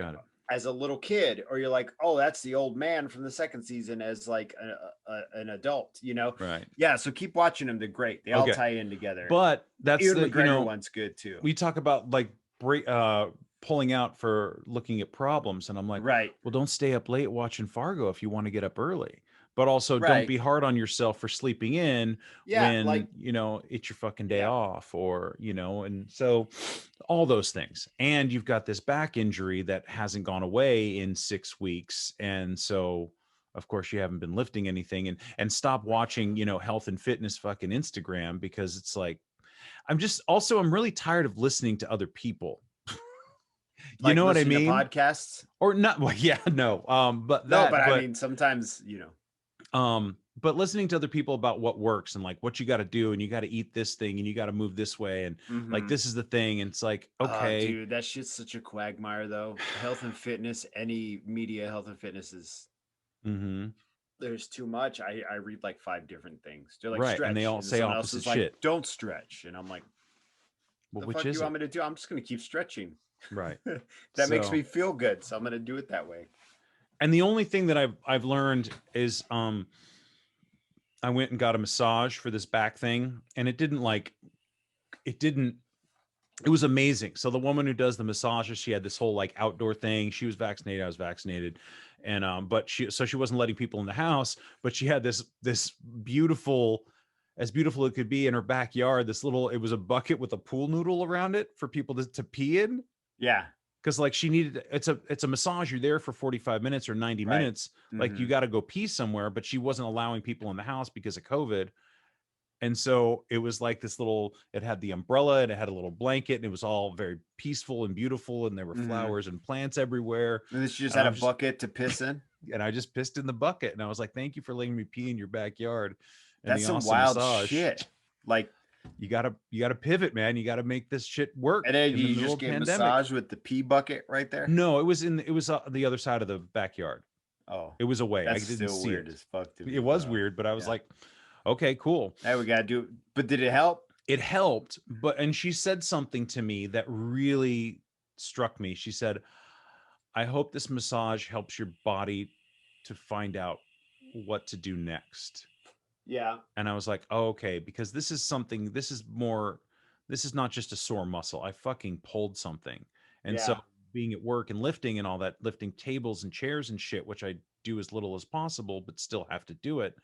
as a little kid, or you're like, oh, that's the old man from the second season as like an adult, you know? Right. Yeah. So keep watching them. They're great. They all tie in together. But that's Ian McGregor one's good too. We talk about like pulling out for looking at problems, and I'm like, well, don't stay up late watching Fargo if you want to get up early. But also don't be hard on yourself for sleeping in when, like, you know, it's your fucking day off, or, you know, and so all those things. And you've got this back injury that hasn't gone away in 6 weeks. And so, of course, you haven't been lifting anything, and stop watching, you know, health and fitness fucking Instagram, because it's like, I'm really tired of listening to other people. You know what I mean? Podcasts or not? Well, yeah, no. But I mean, sometimes, you know. But listening to other people about what works and like what you got to do, and you got to eat this thing, and you got to move this way, and like this is the thing, and it's like, okay, dude, that shit's such a quagmire though. Health and fitness, any media, health and fitness is there's too much. I read like 5 different things. They're like, stretch, and they all say opposite shit. Like, don't stretch, and I'm like, well, which is you want me to do? I'm just gonna keep stretching. Right. That makes me feel good, so I'm gonna do it that way. And the only thing that I've learned is I went and got a massage for this back thing, and it was amazing. So the woman who does the massages, she had this whole like outdoor thing. She was vaccinated, I was vaccinated. And but she wasn't letting people in the house, but she had this beautiful, as beautiful it could be, in her backyard, it was a bucket with a pool noodle around it for people to pee in. Yeah. Because like she needed, it's a massage. You're there for 45 minutes or 90 minutes. Like you got to go pee somewhere, but she wasn't allowing people in the house because of COVID. And so it was like this it had the umbrella, and it had a little blanket, and it was all very peaceful and beautiful. And there were flowers and plants everywhere. And then she just had a bucket to piss in. And I just pissed in the bucket. And I was like, thank you for letting me pee in your backyard. And that's some wild shit. Like, you gotta pivot, man. You gotta make this shit work. And then you just get massaged with the pee bucket right there. No, it was the other side of the backyard. Oh, it was away. That's I didn't still see weird it. As fuck. It was weird, but I was like, okay, cool. Now we gotta do. But did it help? It helped, and she said something to me that really struck me. She said, "I hope this massage helps your body to find out what to do next." Yeah. And I was like, oh, okay, because this is not just a sore muscle. I fucking pulled something. And so being at work and lifting and all that, lifting tables and chairs and shit, which I do as little as possible, but still have to do it,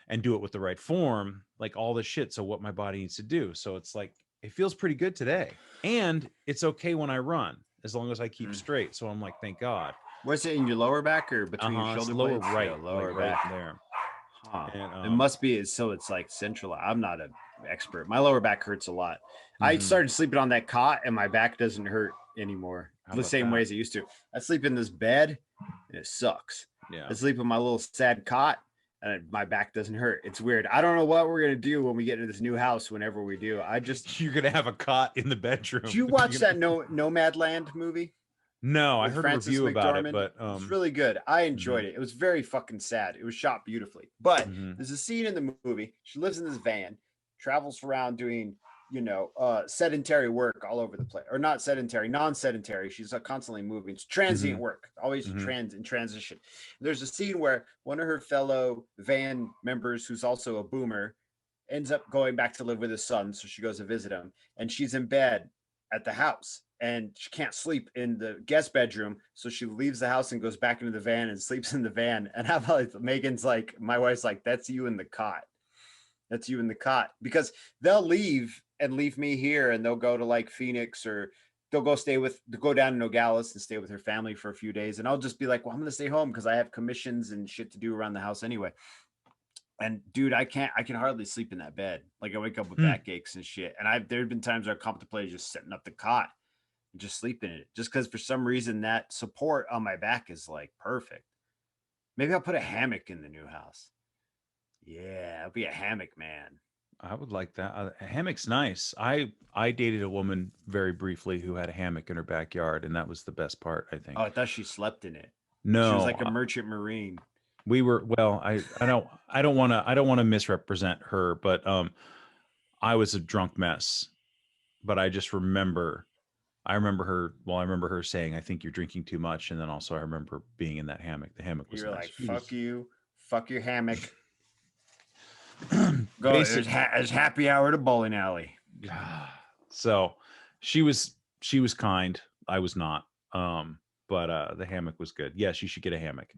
and do it with the right form, like all this shit. So what my body needs to do. So it's like, it feels pretty good today. And it's okay when I run, as long as I keep straight. So I'm like, thank God. Was it in your lower back or between your shoulder lower blades? right, lower like back right there. Huh. And, it must be so it's like central. I'm not an expert. My lower back hurts a lot. I started sleeping on that cot, and my back doesn't hurt anymore the same way as it used to. I sleep in this bed, and it sucks. Yeah. I sleep in my little sad cot, and my back doesn't hurt. It's weird. I don't know what we're gonna do when we get into this new house. Whenever we do, you're gonna have a cot in the bedroom. Did you watch that Nomadland movie? No, I with heard a Frances review about it, McDormand. but It's really good. I enjoyed it. It was very fucking sad. It was shot beautifully. But there's a scene in the movie. She lives in this van, travels around doing, sedentary work all over the place. Or not sedentary, non-sedentary. She's constantly moving. It's transient work, always in transition. There's a scene where one of her fellow van members, who's also a boomer, ends up going back to live with his son. So she goes to visit him, and she's in bed at the house, and she can't sleep in the guest bedroom. So she leaves the house and goes back into the van and sleeps in the van. And how about Megan's like, my wife's like, that's you in the cot. That's you in the cot. Because they'll leave and leave me here, and they'll go to like Phoenix, or they'll go down to Nogales and stay with her family for a few days. And I'll just be like, well, I'm going to stay home because I have commissions and shit to do around the house anyway. And dude, I can hardly sleep in that bed. Like I wake up with back aches and shit. And there've been times where I contemplated just setting up the cot and just sleeping in it, just because for some reason that support on my back is like perfect. Maybe I'll put a hammock in the new house. Yeah, I'll be a hammock man. I would like that. A hammock's nice. I dated a woman very briefly who had a hammock in her backyard, and that was the best part, I think. Oh, I thought she slept in it. No, she was like a merchant marine. We were, well, I don't want to misrepresent her, but I was a drunk mess. But I just remember I remember her saying, I think you're drinking too much. And then also I remember being in that hammock. The hammock was You're nice. like, fuck you, fuck your hammock. Go, there's happy hour to bowling alley. So she was kind. I was not. But the hammock was good. Yes, you should get a hammock.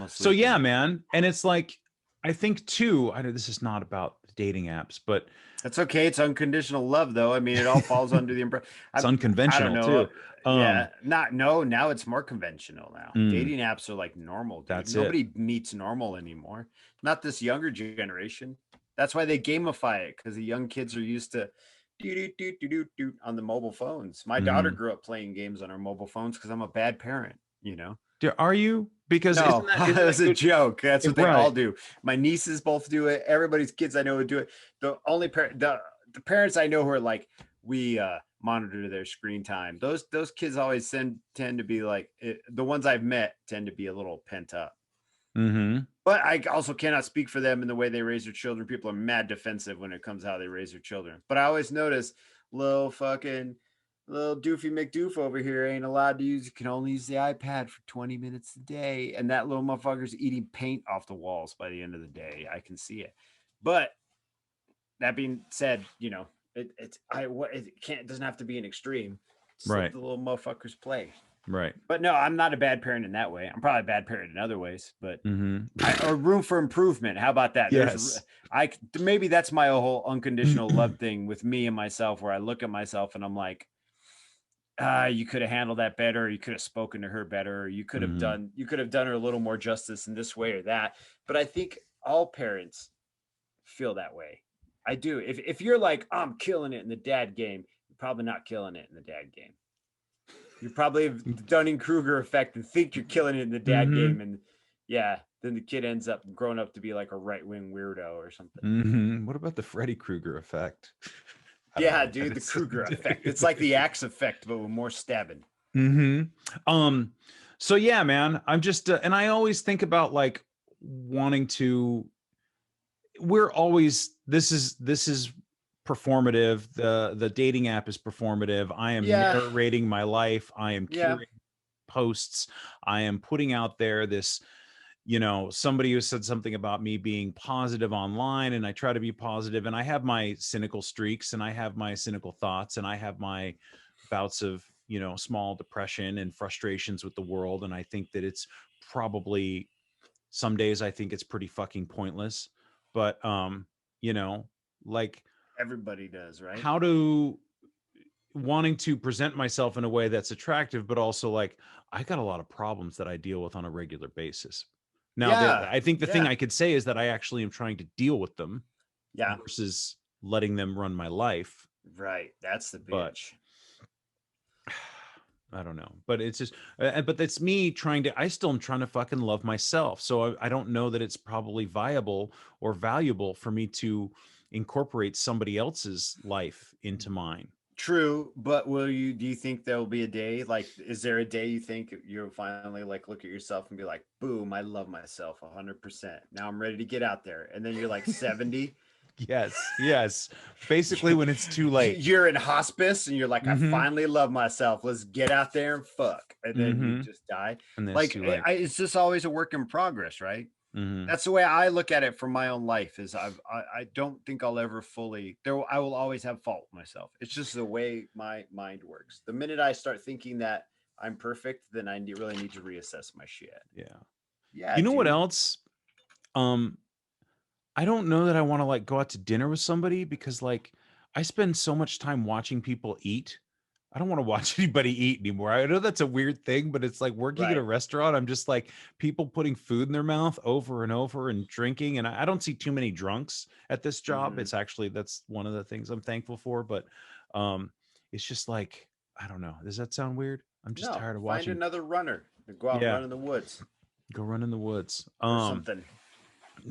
So yeah, man. And it's like, I think too, I know this is not about dating apps, but that's okay. It's unconditional love, though. I mean, it all falls under the umbrella. It's unconventional too. Now it's more conventional now. Dating apps are like normal. Dude. That's Nobody meets normal anymore. Not this younger generation. That's why they gamify it, because the young kids are used to on the mobile phones. My daughter grew up playing games on her mobile phones because I'm a bad parent, Are you? Because no, that's a joke. That's what they all do. My nieces both do it. Everybody's kids I know would do it. The only the parents I know who are like, we monitor their screen time. Those kids always tend to be like, the ones I've met tend to be a little pent up. But I also cannot speak for them in the way they raise their children. People are mad defensive when it comes to how they raise their children. But I always notice little Doofy McDoof over here ain't allowed to use, can only use the iPad for 20 minutes a day. And that little motherfucker's eating paint off the walls by the end of the day. I can see it. But that being said, it doesn't have to be an extreme. Just right. Let the little motherfuckers play. Right. But no, I'm not a bad parent in that way. I'm probably a bad parent in other ways, but or room for improvement. How about that? Yes. Maybe that's my whole unconditional love thing with me and myself, where I look at myself and I'm like, you could have handled that better, or you could have spoken to her better, or you could have done her a little more justice in this way or that. But I think all parents feel that way. I do. If you're like, I'm killing it in the dad game, you're probably not killing it in the dad game. You probably have the Dunning-Kruger effect and think you're killing it in the dad game, and then the kid ends up growing up to be like a right-wing weirdo or something. What about the Freddy Krueger effect? Yeah, dude, the Kruger effect. It's like the axe effect, but with more stabbing. So yeah, man, I'm just, and I always think about like wanting to. This is performative. The dating app is performative. I am narrating my life. I am curating posts. I am putting out there this, somebody who said something about me being positive online, and I try to be positive, and I have my cynical streaks, and I have my cynical thoughts, and I have my bouts of, small depression and frustrations with the world. And I think that it's probably, some days I think it's pretty fucking pointless, but like everybody does, right? Wanting to present myself in a way that's attractive, but also like, I got a lot of problems that I deal with on a regular basis. Now, I think the thing I could say is that I actually am trying to deal with them versus letting them run my life. Right. That's the bitch. I don't know, but it's just, but that's me I still am trying to fucking love myself. So I don't know that it's probably viable or valuable for me to incorporate somebody else's life into mine. True, but do you think there'll be a day, like, is there a day you think you'll finally like look at yourself and be like, boom, I love myself 100%. Now I'm ready to get out there. And then you're like 70. Yes. Basically, when it's too late. You're in hospice and you're like, I finally love myself. Let's get out there and fuck. And then you just die. And then Like, it's just always a work in progress, right? That's the way I look at it from my own life. Is I don't think I'll ever fully there. I will always have fault with myself. It's just the way my mind works. The minute I start thinking that I'm perfect, then I really need to reassess my shit. Yeah. You know what else? I don't know that I want to like go out to dinner with somebody because like I spend so much time watching people eat. I don't want to watch anybody eat anymore. I know that's a weird thing, but it's like working at a restaurant. I'm just like people putting food in their mouth over and over and drinking. And I don't see too many drunks at this job. It's actually, that's one of the things I'm thankful for. But it's just like, I don't know. Does that sound weird? I'm just tired of watching. Find another runner to go out and run in the woods. Go run in the woods. Or something.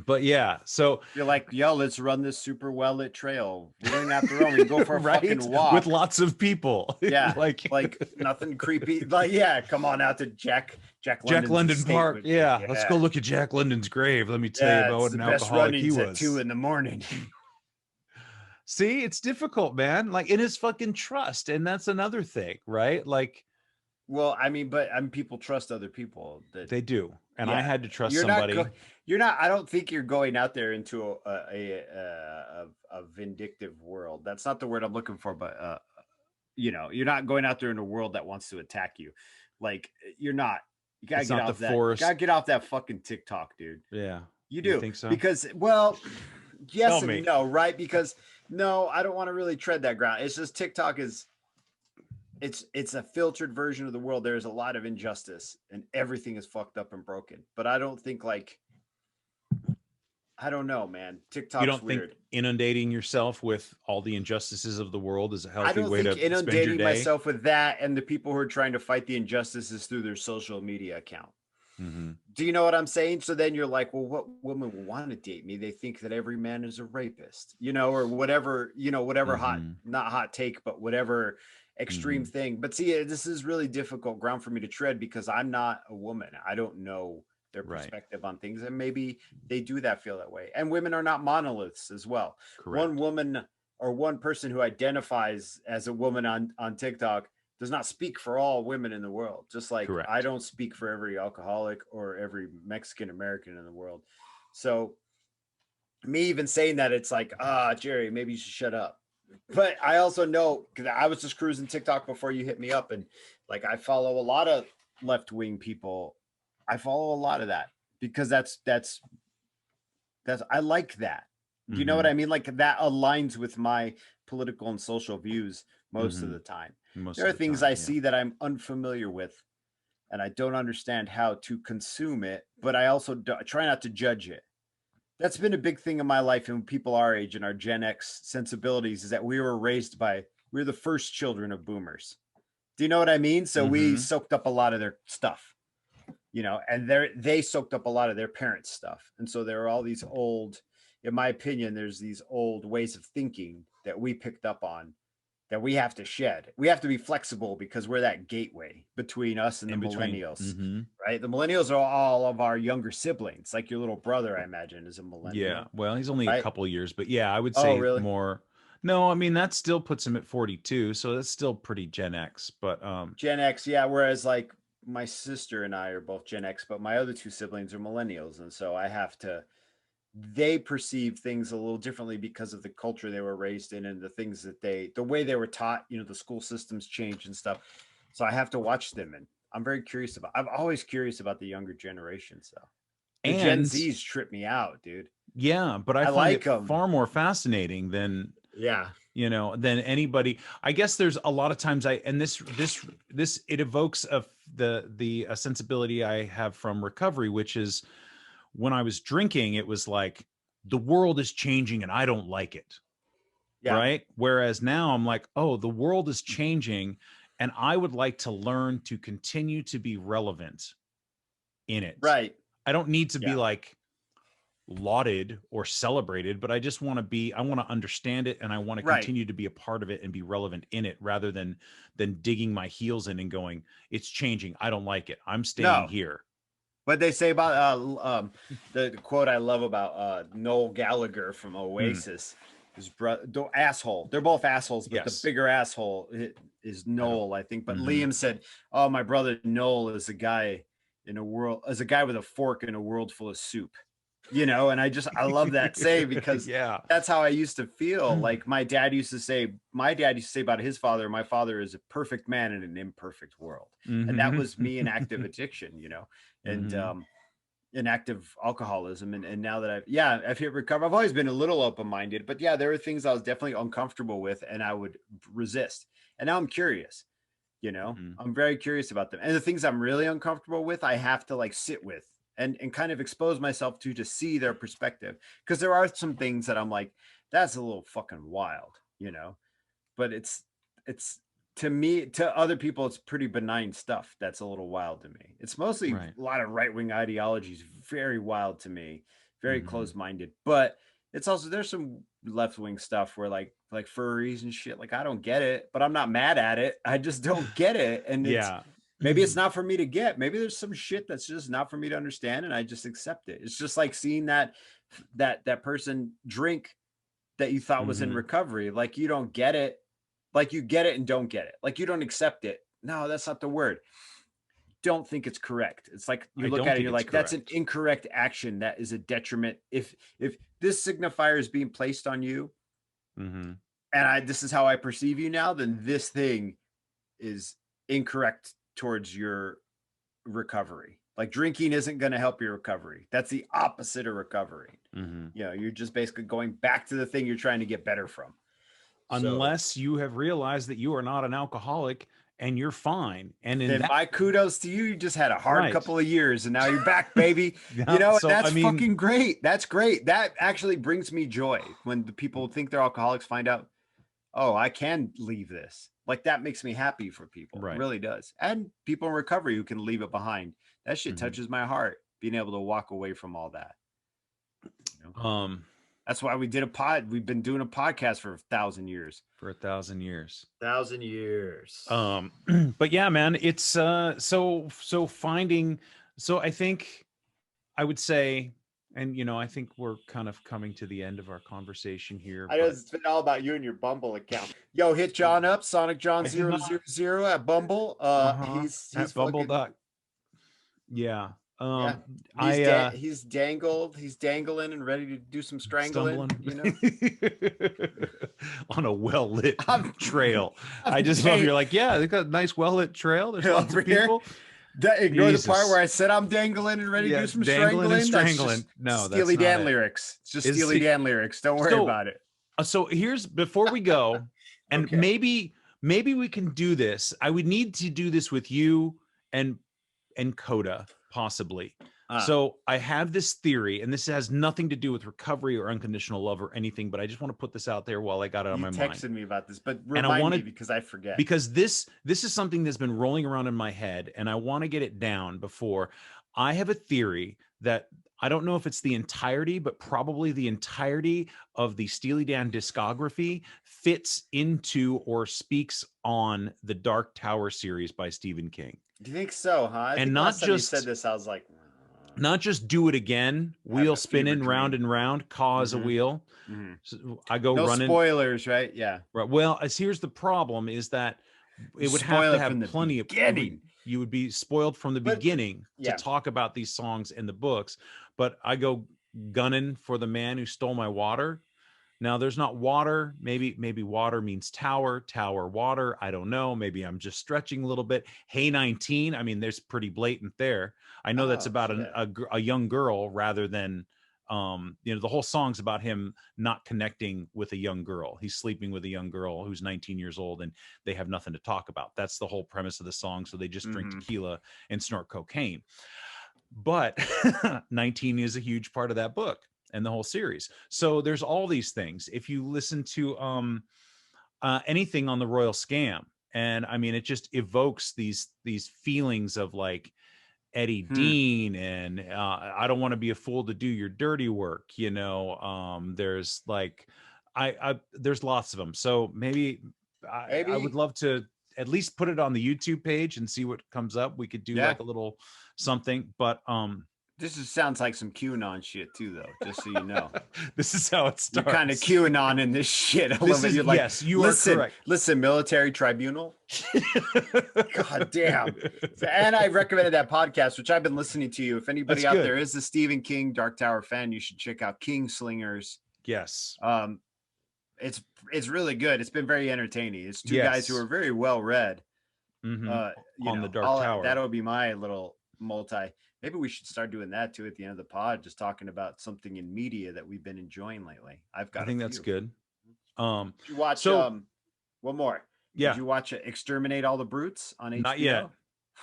But yeah, so you're like, yo, let's run this super well lit trail. We don't have to run. We can go for a fucking walk with lots of people. Yeah, like nothing creepy. Like, yeah, come on out to Jack London Park. Yeah, let's go look at Jack London's grave. Let me tell you about what an alcoholic he was. At 2 a.m. See, it's difficult, man. Like, it is fucking trust, and that's another thing, right? Like, well, I mean, but people trust other people. They do, and I had to trust somebody. You're not. I don't think you're going out there into a vindictive world. That's not the word I'm looking for. But you're not going out there in a world that wants to attack you. Like, you're not. You gotta get off that. You gotta get off that fucking TikTok, dude. Yeah, you do. You think so? Because, well, yes and no, right? Because no, I don't want to really tread that ground. It's just TikTok is. It's a filtered version of the world. There's a lot of injustice and everything is fucked up and broken. But I don't think I don't know, man. TikTok's you don't weird. Think inundating yourself with all the injustices of the world is a healthy way to spend your day? I don't think inundating myself with that and the people who are trying to fight the injustices through their social media account. Do you know what I'm saying? So then you're like, well, what woman will want to date me? They think that every man is a rapist, or whatever, hot, not hot take, but whatever extreme thing. But see, this is really difficult ground for me to tread because I'm not a woman. I don't know their perspective on things, and maybe they do feel that way. And women are not monoliths as well. Correct. One woman or one person who identifies as a woman on TikTok does not speak for all women in the world. Just like I don't speak for every alcoholic or every Mexican American in the world. So me even saying that, it's like, Jerry, maybe you should shut up. But I also know, because I was just cruising TikTok before you hit me up, and like I follow a lot of left-wing people. I follow a lot of that because that's I like that. Do you know what I mean? Like, that aligns with my political and social views most of the time. There are things I see that I'm unfamiliar with, and I don't understand how to consume it, but I also try not to judge it. That's been a big thing in my life, and people our age and our Gen X sensibilities, is that we were the first children of boomers. Do you know what I mean? So we soaked up a lot of their stuff, and they soaked up a lot of their parents' stuff. And so there are all these old, in my opinion, there's these old ways of thinking that we picked up on that we have to shed. We have to be flexible because we're that gateway between us and the millennials, right? The millennials are all of our younger siblings. Like your little brother, I imagine, is a millennial. Yeah. Well, he's only a couple years, but yeah, I would say more. No, I mean, that still puts him at 42. So that's still pretty Gen X, but Gen X. Yeah. Whereas like my sister and I are both Gen X, but my other two siblings are millennials. And so they perceive things a little differently because of the culture they were raised in and the things that the way they were taught, the school systems change and stuff. So I have to watch them, and I'm very curious I'm always curious about the younger generations though. The Gen Zs trip me out, dude. Yeah. But I find it far more fascinating than, than anybody. I guess there's a lot of times it evokes the sensibility I have from recovery, which is, when I was drinking, it was like the world is changing and I don't like it. Yeah. Right. Whereas now I'm like, oh, the world is changing and I would like to learn to continue to be relevant in it. Right. I don't need to be like lauded or celebrated, but I just want to I want to understand it, and I want to continue to be a part of it and be relevant in it, rather than digging my heels in and going, it's changing, I don't like it, I'm staying here. What they say about the quote I love about Noel Gallagher from Oasis, his brother, asshole. They're both assholes, but the bigger asshole is Noel, I think. But Liam said, "Oh, my brother Noel is a guy with a fork in a world full of soup." You know, and I love that saying, because that's how I used to feel. Like my dad used to say about his father, my father is a perfect man in an imperfect world. And that was me in active addiction, you know, and in active alcoholism. And now that I've hit recovery, I've always been a little open-minded, but there are things I was definitely uncomfortable with and I would resist. And now I'm curious, you know, I'm very curious about them. And the things I'm really uncomfortable with, I have to like sit with and kind of expose myself to see their perspective. Because there are some things that I'm like, that's a little fucking wild, you know, but it's to me, to other people, it's pretty benign stuff. That's a little wild to me. It's mostly a lot of right-wing ideologies, very wild to me, very close-minded, but it's also, there's some left-wing stuff where like furries and shit, like I don't get it, but I'm not mad at it. I just don't get it. And maybe it's not for me to get. Maybe there's some shit that's just not for me to understand, and I just accept it. It's just like seeing that person drink that you thought was in recovery. Like you don't get it. Like you get it and don't get it. Like you don't accept it. No, that's not the word. Don't think it's correct. It's like you look at it, you're like, that's an incorrect action. That is a detriment. If this signifier is being placed on you, and this is how I perceive you now, then this thing is incorrect towards your recovery. Like drinking isn't going to help your recovery. That's the opposite of recovery. You know, you're just basically going back to the thing you're trying to get better from. Unless you have realized that you are not an alcoholic and you're fine. And then my kudos to you. You just had a hard couple of years and now you're back, baby. You know, so, that's fucking great. That's great. That actually brings me joy when the people think they're alcoholics find out, oh, I can leave this. Like that makes me happy for people. It really does. And people in recovery who can leave it behind. That shit touches my heart, being able to walk away from all that. You know? That's why we did we've been doing a podcast for 1,000 years. For 1,000 years. 1,000 years. But yeah, man, it's so finding, so I think I would say, and you know, I think we're kind of coming to the end of our conversation here. I know it's been all about you and your Bumble account. Yo, hit John up, Sonic John 000 at Bumble. He's Bumble. Yeah. He's dangling and ready to do some strangling, you know, on a well-lit trail. I just love, you're like, yeah, they got a nice well-lit trail. There's lots of people. Ignore the part where I said I'm dangling and ready to do some strangling. No, that's Steely Dan lyrics. It's just Steely Dan lyrics. Don't worry about it. So here's, before we go, and maybe we can do this. I would need to do this with you and Coda, possibly. So I have this theory, and this has nothing to do with recovery or unconditional love or anything, but I just want to put this out there while I got it on my mind. You texted me about this, but remind me because I forget. Because this is something that's been rolling around in my head, and I want to get it down before. I have a theory that I don't know if it's the entirety, but probably the entirety of the Steely Dan discography fits into or speaks on the Dark Tower series by Stephen King. Do you think so, huh? And not just, you said this, I was like, not just do it again, wheel spinning round and round, cause a wheel. So I go running. No spoilers, right? Yeah. Right. Well, here's the problem: is that it would have to have plenty of. You would be spoiled from the beginning to talk about these songs in the books. But I go gunning for the man who stole my water. Now there's not water. Maybe water means tower, water. I don't know. Maybe I'm just stretching a little bit. Hey, 19. I mean, there's pretty blatant there. I know that's about a young girl rather than, you know, the whole song's about him not connecting with a young girl. He's sleeping with a young girl who's 19 years old and they have nothing to talk about. That's the whole premise of the song. So they just drink tequila and snort cocaine. But 19 is a huge part of that book and the whole series. So there's all these things. If you listen to anything on the Royal Scam, and I mean, it just evokes these feelings of like, Eddie Dean and I don't want to be a fool to do your dirty work. You know, there's like, there's lots of them. So maybe I would love to at least put it on the YouTube page and see what comes up. We could do like a little something, but this sounds like some QAnon shit too, though. Just so you know, this is how it starts. You're kind of QAnon in this shit. You're like, yes, you are correct. Listen, military tribunal. God damn. And I recommended that podcast, which I've been listening to. You, if anybody out there is a Stephen King Dark Tower fan, you should check out King Slingers. Yes. It's really good. It's been very entertaining. It's two guys who are very well read. On the Dark Tower. That'll be my little multi. Maybe we should start doing that too at the end of the pod, just talking about something in media that we've been enjoying lately. I think that's good. Did you watch one more? Yeah. Did you watch Exterminate All the Brutes on HBO? Not yet.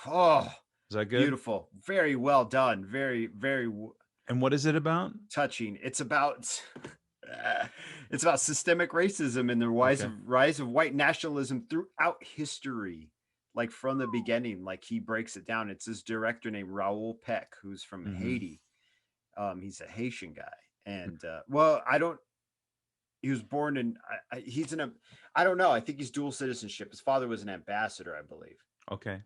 Oh, is that good? Beautiful. Very well done. Very, very. And what is it about? Touching. It's about systemic racism and the rise of white nationalism throughout history. Like from the beginning, like he breaks it down. It's this director named Raoul Peck, who's from Haiti. He's a Haitian guy. And he was born in, I don't know. I think he's dual citizenship. His father was an ambassador, I believe. Okay.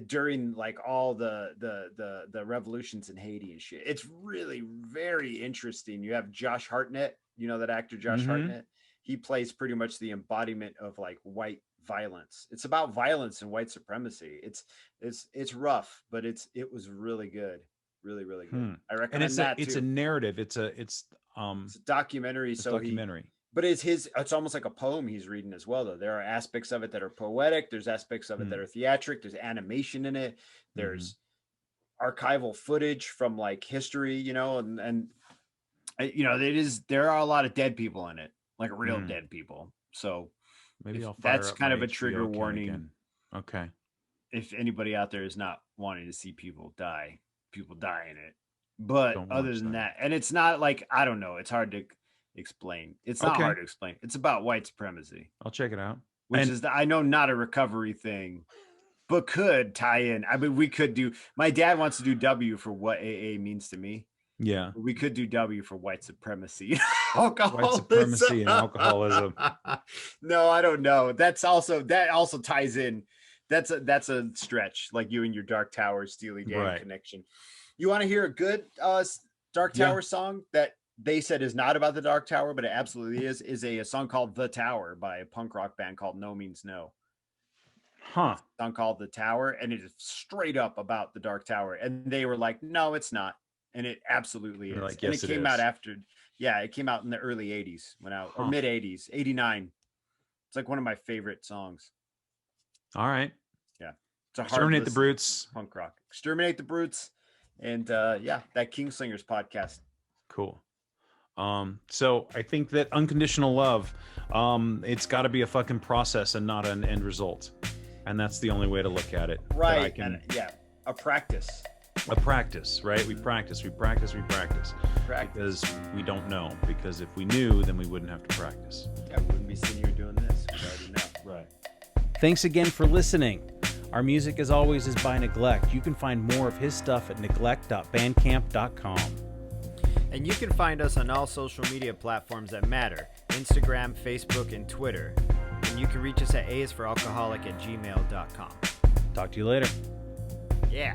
During like all the revolutions in Haiti and shit. It's really very interesting. You have Josh Hartnett, you know that actor Josh Hartnett? He plays pretty much the embodiment of like white violence. It's about violence and white supremacy. It's rough, but it was really good. Really, really good. I recommend that too. It's a narrative. It's a documentary. But it's almost like a poem he's reading as well, though. There are aspects of it that are poetic. There's aspects of it that are theatric. There's animation in it. There's archival footage from like history, you know, and you know, there are a lot of dead people in it, like real dead people. So maybe that's kind of a trigger warning. Again. Okay. If anybody out there is not wanting to see people die in it. But other than that, and it's not like, I don't know, it's hard to explain. It's not hard to explain. It's about white supremacy. I'll check it out. Which is, I know, not a recovery thing, but could tie in. I mean, we could do, my dad wants to do W for what AA means to me. Yeah. We could do W for white supremacy. White supremacy and alcoholism. No, I don't know. That also ties in. That's a stretch, like you and your Dark Tower Steely Dan connection. You want to hear a good Dark Tower song that they said is not about the Dark Tower, but it absolutely is a song called The Tower by a punk rock band called No Means No. A song called The Tower, and it is straight up about the Dark Tower. And they were like, no, it's not. And it absolutely is. Like, and yes, it came out after, it came out in the early 80s, went out, or mid 80s, 89. It's like one of my favorite songs. All right. Yeah. It's a hard Exterminate the Brutes. Punk rock. Exterminate the Brutes. And that Kingslingers podcast. Cool. So I think that unconditional love, it's got to be a fucking process and not an end result. And that's the only way to look at it. Right. A practice. A practice, right? We practice. Because we don't know. Because if we knew, then we wouldn't have to practice. Yeah, we wouldn't be sitting here doing this. We already know. Right. Thanks again for listening. Our music, as always, is by Neglect. You can find more of his stuff at neglect.bandcamp.com. And you can find us on all social media platforms that matter: Instagram, Facebook, and Twitter. And you can reach us at aisforalcoholic@gmail.com. Talk to you later. Yeah.